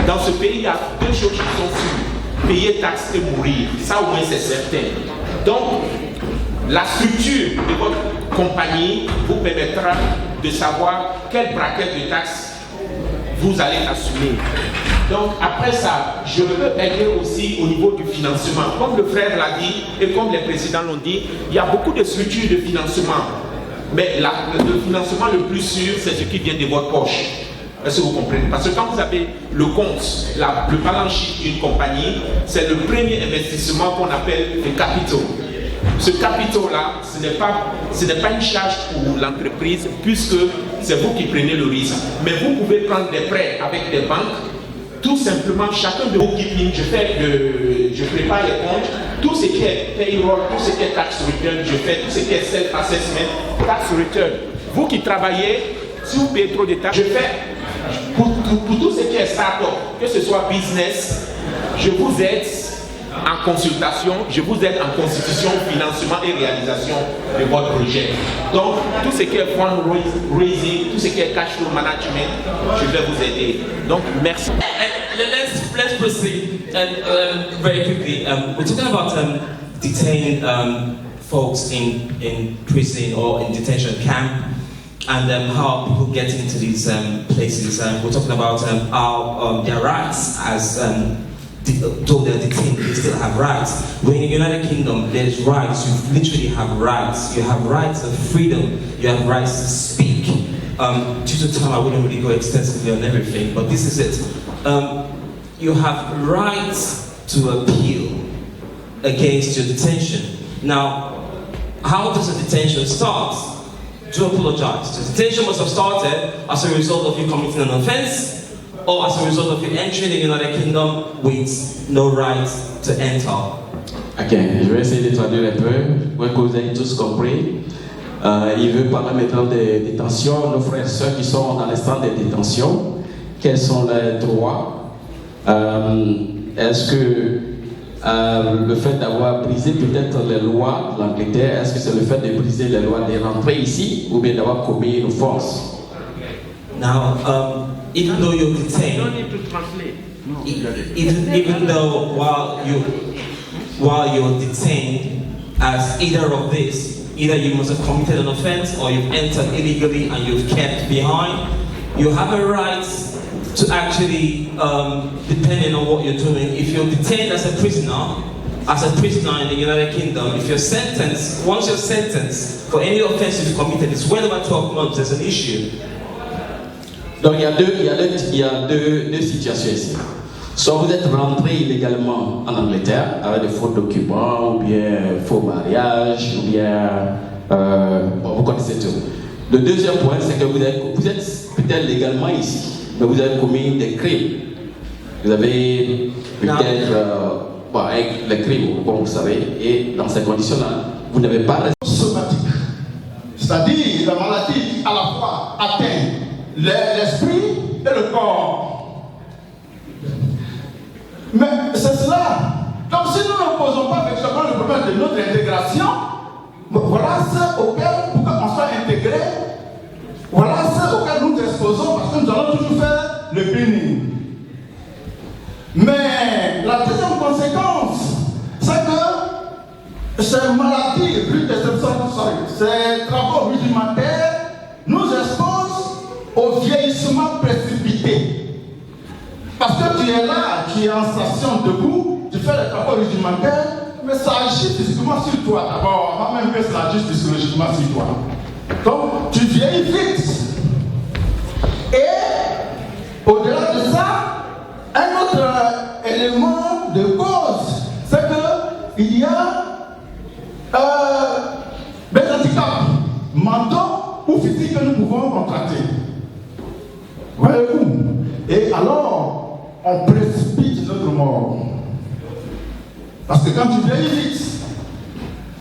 dans ce pays, il y a deux choses qui sont sûres. Payer taxes et mourir. Ça au moins c'est certain. Donc, la structure de votre compagnie vous permettra de savoir quel bracket de taxes vous allez assumer. Donc après ça, je peux aider aussi au niveau du financement. Comme le frère l'a dit et comme les présidents l'ont dit, il y a beaucoup de structures de financement. Mais le financement le plus sûr, c'est ce qui vient de votre poche. Est-ce que vous comprenez? Parce que quand vous avez le compte, le balance sheet d'une compagnie, c'est le premier investissement qu'on appelle le capital. Ce capital-là, ce n'est pas une charge pour l'entreprise puisque c'est vous qui prenez le risque. Mais vous pouvez prendre des prêts avec des banques. Tout simplement, chacun de vous qui je prépare les comptes, tout ce qui est payroll, tout ce qui est tax return, je fais tout ce qui est self-assessment, tax return. Vous qui travaillez, si vous payez trop de taxes, je fais pour tout ce qui est start-up, que ce soit business, je vous aide en consultation, je vous aide en constitution, financement et réalisation de votre projet. Donc, tout ce qui est fundraising, tout ce qui est cash flow management, je vais vous aider. Donc, merci. Let's proceed very quickly. We're talking about detaining folks in prison or in detention camp and how people get into these places. We're talking about how their rights as though they're detained, they still have rights. When in the United Kingdom, there's rights. You literally have rights. You have rights of freedom. You have rights to speak. Due to time, I wouldn't really go extensively on everything, but this is it. You have rights to appeal against your detention. Now, how does a detention start? To apologize. The detention must have started as a result of you committing an offense, or as a result of you entering the United Kingdom with no right to enter? Ok, je vais essayer de traduire un peu pour que vous ayez tous compris. Il veut parler maintenant des détentions, nos frères et sœurs qui sont dans les centres de détention. Quels sont leurs droits? Est-ce que le fait d'avoir brisé peut-être les lois de l'Angleterre, est-ce que c'est le fait de briser les lois de rentrer ici ou bien d'avoir commis une offense? Now, even though you're detained, You don't need to translate. even though while you're detained as either of this, either you must have committed an offense or you've entered illegally and you've kept behind, you have a right to actually, depending on what you're doing, if you're detained as a prisoner in the United Kingdom, if you're sentenced, once you're sentenced for any offense you've committed, it's well over 12 months, there's an issue. Donc il y a deux situations ici. Soit vous êtes rentré illégalement en Angleterre avec des faux documents, ou bien faux mariage, ou bien vous connaissez tout. Le deuxième point, c'est que vous êtes peut-être légalement ici, mais vous avez commis des crimes. Vous avez peut-être avec les crimes, comme vous savez, et dans ces conditions-là, vous n'avez pas somatique. C'est-à-dire la maladie qui à la fois atteint l'esprit et le corps. Mais c'est cela. Donc si nous ne posons pas véritablement le problème de notre intégration, voilà ce auquel, pour qu'on soit intégré, voilà ce auquel nous exposons parce que nous allons toujours faire le béni. Mais la deuxième conséquence, c'est que ces maladies, ces travaux rudimentaires nous exposent au vieillissement précipité. Parce que tu es là, tu es en station debout, tu fais les travaux rudimentaires, mais ça agit physiquement sur toi d'abord, avant même que ça agisse psychologiquement sur toi. Donc, tu vieillis vite. Et, au-delà de ça, un autre élément de cause, c'est qu'il y a des handicaps mentaux ou physiques que nous pouvons contracter. Voyez-vous? Et alors, on précipite notre mort. Parce que quand tu vieillis vite,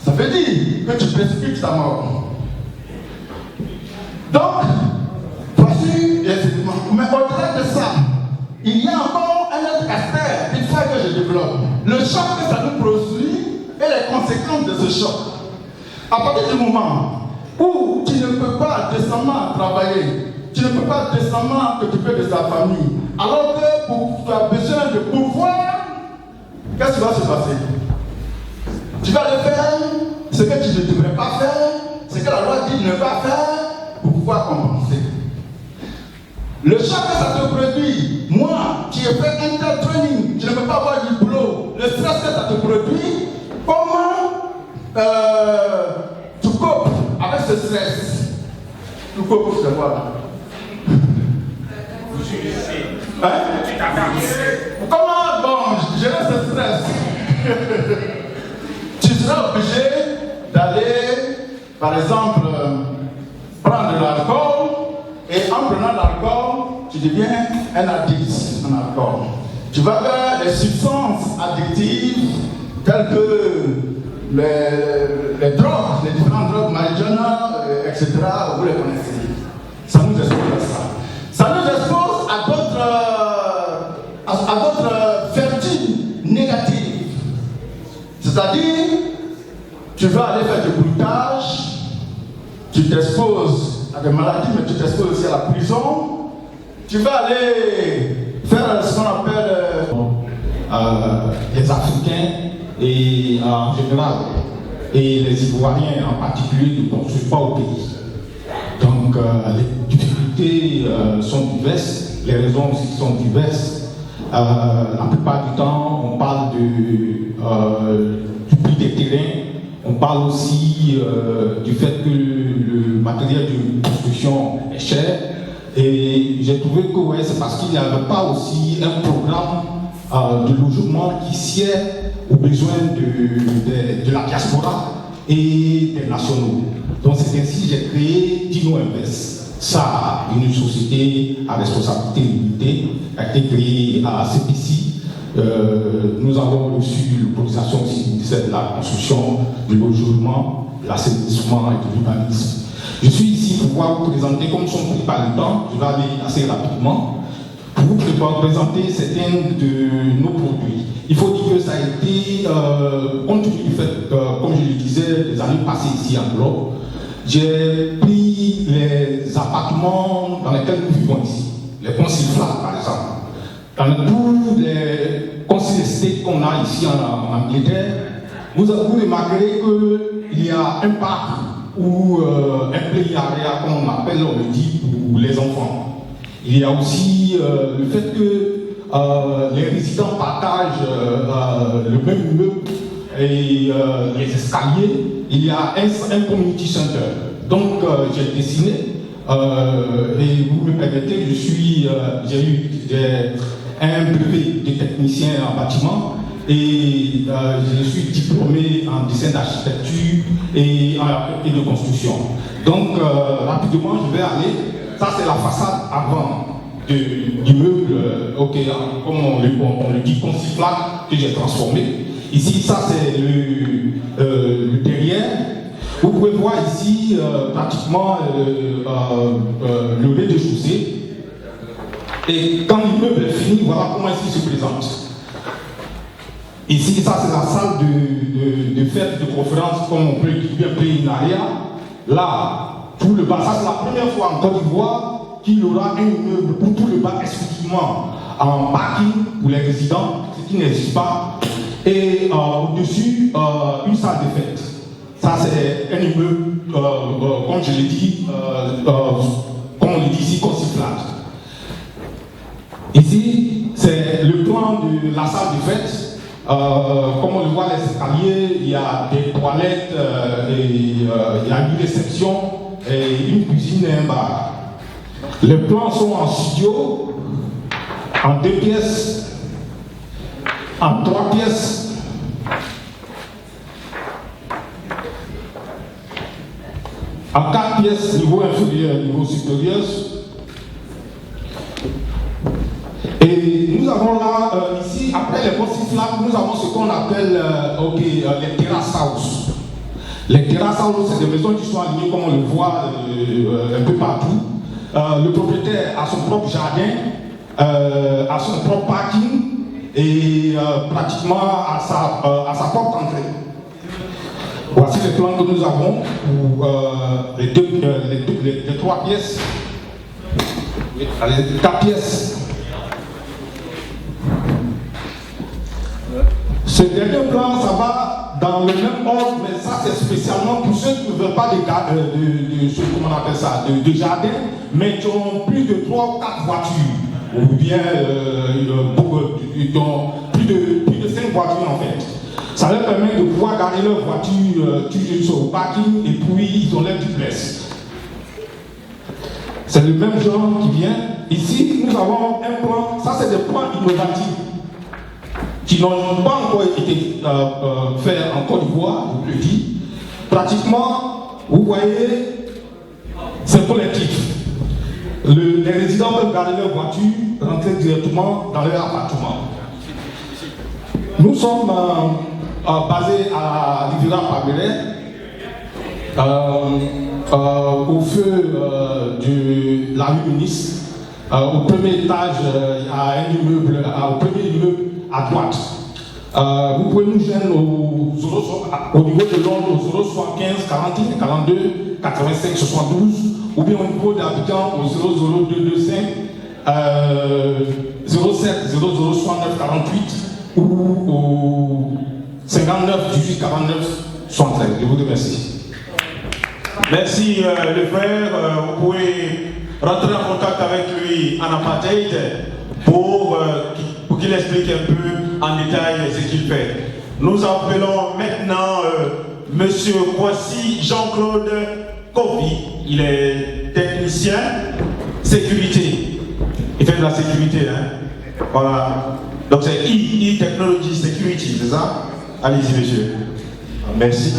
ça veut dire que tu précipites ta mort. Donc, voici les éléments. Mais au-delà de ça, il y a encore un autre aspect qu'il faut que je développe. Le choc que ça nous produit et les conséquences de ce choc. À partir du moment où tu ne peux pas décemment travailler, tu ne peux pas décemment t'occuper de ta famille, alors que tu as besoin de pouvoir, qu'est-ce qui va se passer? Tu vas aller faire ce que tu ne devrais pas faire, ce que la loi dit de ne pas faire, pour pouvoir compenser. Le choc que ça te produit, moi qui ai fait un tel training, je ne peux pas avoir du boulot, le stress que ça te produit, comment tu copes avec ce stress? Tu copes, c'est quoi? Hein? Comment gérer ce stress? Tu seras obligé d'aller, par exemple, prendre de l'alcool, et en prenant l'alcool, tu deviens un addict en alcool. Tu vas vers les substances addictives telles que les drogues, les différentes drogues, marijuana, etc. Vous les connaissez. Ça nous expose à ça. Ça nous expose à d'autres vertus négatives. C'est-à-dire, tu vas aller faire du bruitage, tu t'exposes à des maladies, mais tu t'exposes aussi à la prison. Tu vas aller faire ce qu'on appelle les Africains et en général, et les Ivoiriens en particulier, ne construisent pas au pays. Donc les difficultés sont diverses, les raisons aussi sont diverses. La plupart du temps, on parle du prix des terrains, on parle aussi du fait que le matériel de construction est cher. Et j'ai trouvé que ouais, c'est parce qu'il n'y avait pas aussi un programme de logement qui sied aux besoins de la diaspora et des nationaux. Donc c'est ainsi que j'ai créé Dino Invest. Ça, une société à responsabilité limitée a été créée à CPC. Nous avons reçu l'autorisation de la construction, du logement, l'assainissement et de l'urbanisme. Je suis ici pour pouvoir vous présenter, comme nous sommes pris par le temps, je vais aller assez rapidement, pour vous présenter certains de nos produits. Il faut dire que ça a été, compte tenu du fait, comme je le disais, les années passées ici en Globe, j'ai pris les appartements dans lesquels nous vivons ici, les conciles flats par exemple. Dans tous les conciles estates qu'on a ici en Angleterre, vous remarquerez qu'il y a un parc ou un play area, comme on appelle, on le dit, pour les enfants. Il y a aussi le fait que les résidents partagent le même immeuble et les escaliers. Il y a un community center. Donc j'ai dessiné et vous me permettez, j'ai eu un brevet de technicien en bâtiment et je suis diplômé en dessin d'architecture et de construction. Donc rapidement je vais aller. Ça c'est la façade avant du meuble, comme on le dit, conciflat que j'ai transformé. Ici ça c'est le derrière. Vous pouvez voir ici pratiquement le rez-de-chaussée. Et quand l'immeuble est fini, voilà comment il se présente. Ici, ça c'est la salle de fête, de conférence, comme on peut appeler une area. Là, tout le bas, ça c'est la première fois en Côte d'Ivoire qu'il y aura un immeuble pour tout le bas exclusivement en parking pour les résidents, ce qui n'existe pas. Et au-dessus, une salle de fête. Ça c'est un immeuble, comme je l'ai dit, comme on le dit ici, conciflat. Ici, c'est le plan de la salle de fête. Comme on le voit, les escaliers, il y a des toilettes, et il y a une réception, et une cuisine et un bar. Les plans sont en studio, en 2 pièces, en 3 pièces, en 4 pièces, niveau inférieur, niveau supérieur. Et nous avons là, ici, après les conciles flats, nous avons ce qu'on appelle les terrace house. Les terrace house, c'est des maisons qui sont alignées comme on le voit un peu partout. Le propriétaire a son propre jardin, a son propre parking et pratiquement à sa propre entrée. Voici les plans que nous avons pour les 3 pièces, les 4 pièces. Ce dernier plan, ça va dans le même ordre, mais ça c'est spécialement pour ceux qui ne veulent pas comment on appelle ça, de jardin, mais qui ont plus de 3 ou 4 voitures, ou bien plus de 5 voitures en fait. Ça leur permet de pouvoir garder leur voiture toujours sur le parking et puis ils ont leur duplex. C'est le même genre qui vient. Ici, nous avons un plan, ça c'est des plans innovatifs qui n'ont pas encore été faits en Côte d'Ivoire, je le dis. Pratiquement, vous voyez, c'est collectif. Les résidents peuvent garder leur voiture, rentrer directement dans leur appartement. Nous sommes basés à Riviera Paberet, au feu de la rue Ministre. Au premier étage, il y a un immeuble, au premier immeuble à droite. Vous pouvez nous joindre au niveau de Londres au 075 41 42 85 72 ou bien au niveau d'Abidjan au 00225 07 0069 48 ou au 59 18 49 73. Je vous remercie. Merci le frère. Vous pouvez rentrer en contact avec lui en apartheid pour qu'il explique un peu en détail ce qu'il fait. Nous appelons maintenant Monsieur Kwasi Jean-Claude Kofi. Il est technicien sécurité. Il fait de la sécurité, hein. Voilà. Donc c'est I Technology Security, c'est ça? Allez-y, monsieur. Merci.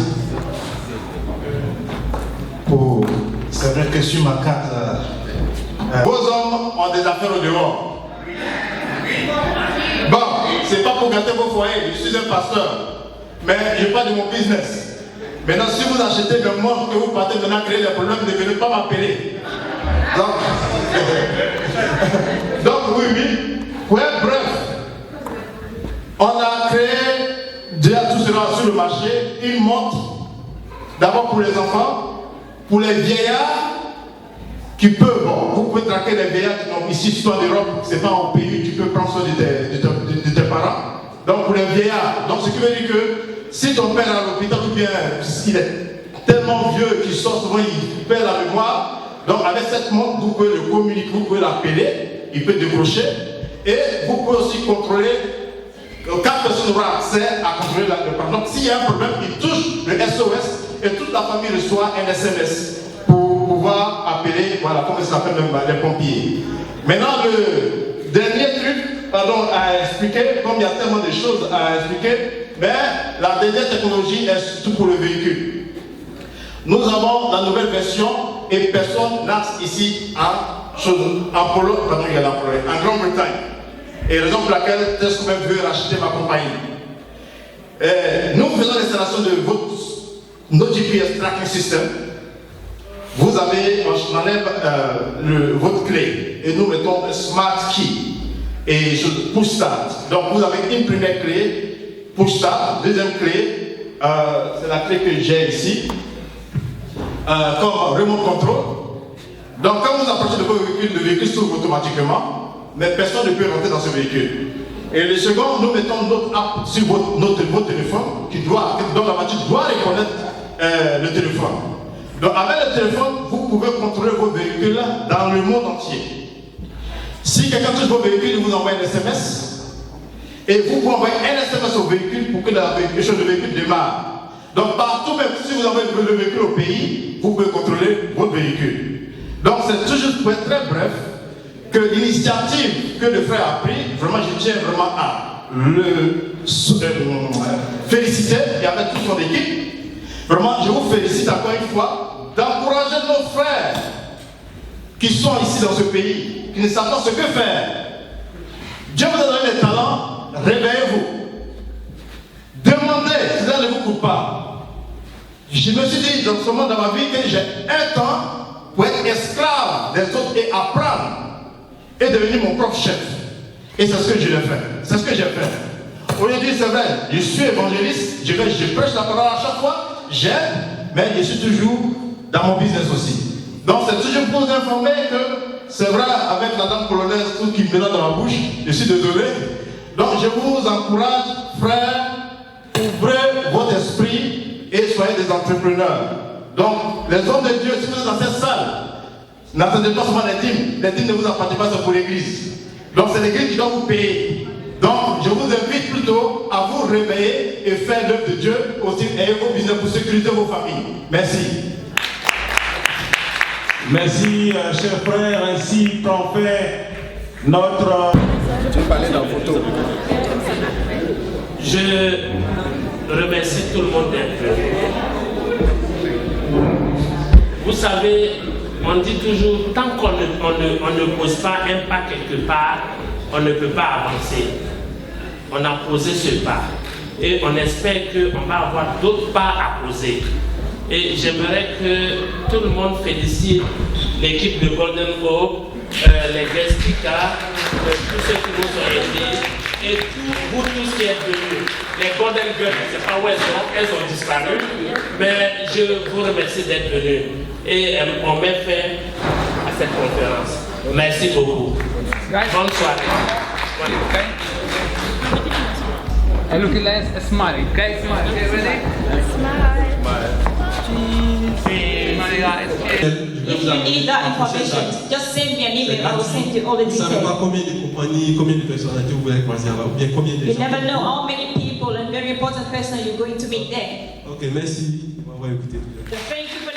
C'est vrai que sur ma carte, Vos hommes ont des affaires au dehors. Bon, c'est pas pour gâter vos foyers, je suis un pasteur. Mais je parle de mon business. Maintenant, si vous achetez le monde que vous partez maintenant créer des problèmes, ne venez pas m'appeler. Donc oui. Ouais, bref. On a créé déjà tout cela sur le marché, une montre, d'abord pour les enfants, pour les vieillards qui peuvent, bon, vous pouvez traquer les vieillards qui sont ici, soit en Europe, c'est pas un pays, tu peux prendre soin de tes parents. Donc pour les vieillards, donc ce qui veut dire que si ton père est à l'hôpital ou bien il est tellement vieux qu'il sort souvent, il perd la mémoire, donc avec cette montre, vous pouvez le communiquer, vous pouvez l'appeler, il peut décrocher, et vous pouvez aussi contrôler. Quatre personnes auront accès à contrôler le parent. Donc s'il y a un problème, il touche le SOS et toute la famille reçoit un SMS pour pouvoir appeler, voilà, comme ça s'appelle même les pompiers. Maintenant, le dernier truc, pardon, à expliquer, comme il y a tellement de choses à expliquer, mais la dernière technologie est surtout pour le véhicule. Nous avons la nouvelle version et personne n'a ici en Pologne, pardon, il y a en Grande-Bretagne. Et raison pour laquelle Tesco même veut racheter ma compagnie. Nous faisons l'installation de notre GPS tracking system. Vous avez, on enlève votre clé et nous mettons un smart key et push start. Donc vous avez une première clé, push start, deuxième clé, c'est la clé que j'ai ici, comme remote control. Donc quand vous approchez de votre véhicule, le véhicule s'ouvre automatiquement. Mais personne ne peut rentrer dans ce véhicule. Et le second, nous mettons notre app sur votre téléphone, dont la voiture doit reconnaître le téléphone. Donc avec le téléphone, vous pouvez contrôler vos véhicules dans le monde entier. Si quelqu'un touche vos véhicules, il vous envoie un SMS. Et vous pouvez envoyer un SMS au véhicule pour que le véhicule démarre. Donc partout, même si vous envoyez le véhicule au pays, vous pouvez contrôler votre véhicule. Donc c'est toujours pour être très bref. Que l'initiative que le frère a prise, vraiment je tiens vraiment à le féliciter et avec toute son équipe. Vraiment je vous félicite encore une fois d'encourager nos frères qui sont ici dans ce pays, qui ne savent pas ce que faire. Dieu vous a donné des talents, réveillez-vous. Demandez, cela ne vous coûte pas. Je me suis dit dans ce moment dans ma vie que j'ai un temps pour être esclave des autres et apprendre. Et devenir mon propre chef. Et c'est ce que je l'ai fait. C'est ce que j'ai fait. Aujourd'hui, c'est vrai, je suis évangéliste, je prêche la parole à chaque fois, j'aime, mais je suis toujours dans mon business aussi. Donc c'est toujours pour vous informer que c'est vrai, avec la dame polonaise, tout qui me met dans ma bouche, je suis désolé. Donc je vous encourage, frères, ouvrez votre esprit et soyez des entrepreneurs. Donc les hommes de Dieu, si vous êtes dans cette salle, n'attendez pas seulement les dîmes ne vous appartiennent pas, c'est pour l'église. Donc c'est l'église qui doit vous payer. Donc je vous invite plutôt à vous réveiller et faire l'œuvre de Dieu aussi, ayez vos business pour sécuriser vos familles. Merci. Merci, chers frères, ainsi qu'on fait notre... Tu veux parler dans la photo. Je remercie tout le monde d'être venu. Vous savez, on dit toujours, tant qu'on ne pose pas un pas quelque part, on ne peut pas avancer. On a posé ce pas. Et on espère qu'on va avoir d'autres pas à poser. Et j'aimerais que tout le monde félicite l'équipe de Golden Hope, les guest speakers, tous ceux qui nous ont aidés, et vous tous qui êtes venus. Les Golden Girls, je ne sais pas où elles ont disparu, mais je vous remercie d'être venus. Et on met fin à cette conférence. Merci beaucoup. Bonne soirée. And look at smiling, okay? Smile. Okay, ready? Smile. Smile, guys. If you need that information, just send me an email. I will send you all the Vous ne savez details. pas combien de compagnies, combien de personnalités vous allez croiser là-bas, ou bien combien de You gens. never know how many people and very important person you're going to meet there. Ok, merci. On va écouter tout. Thank you for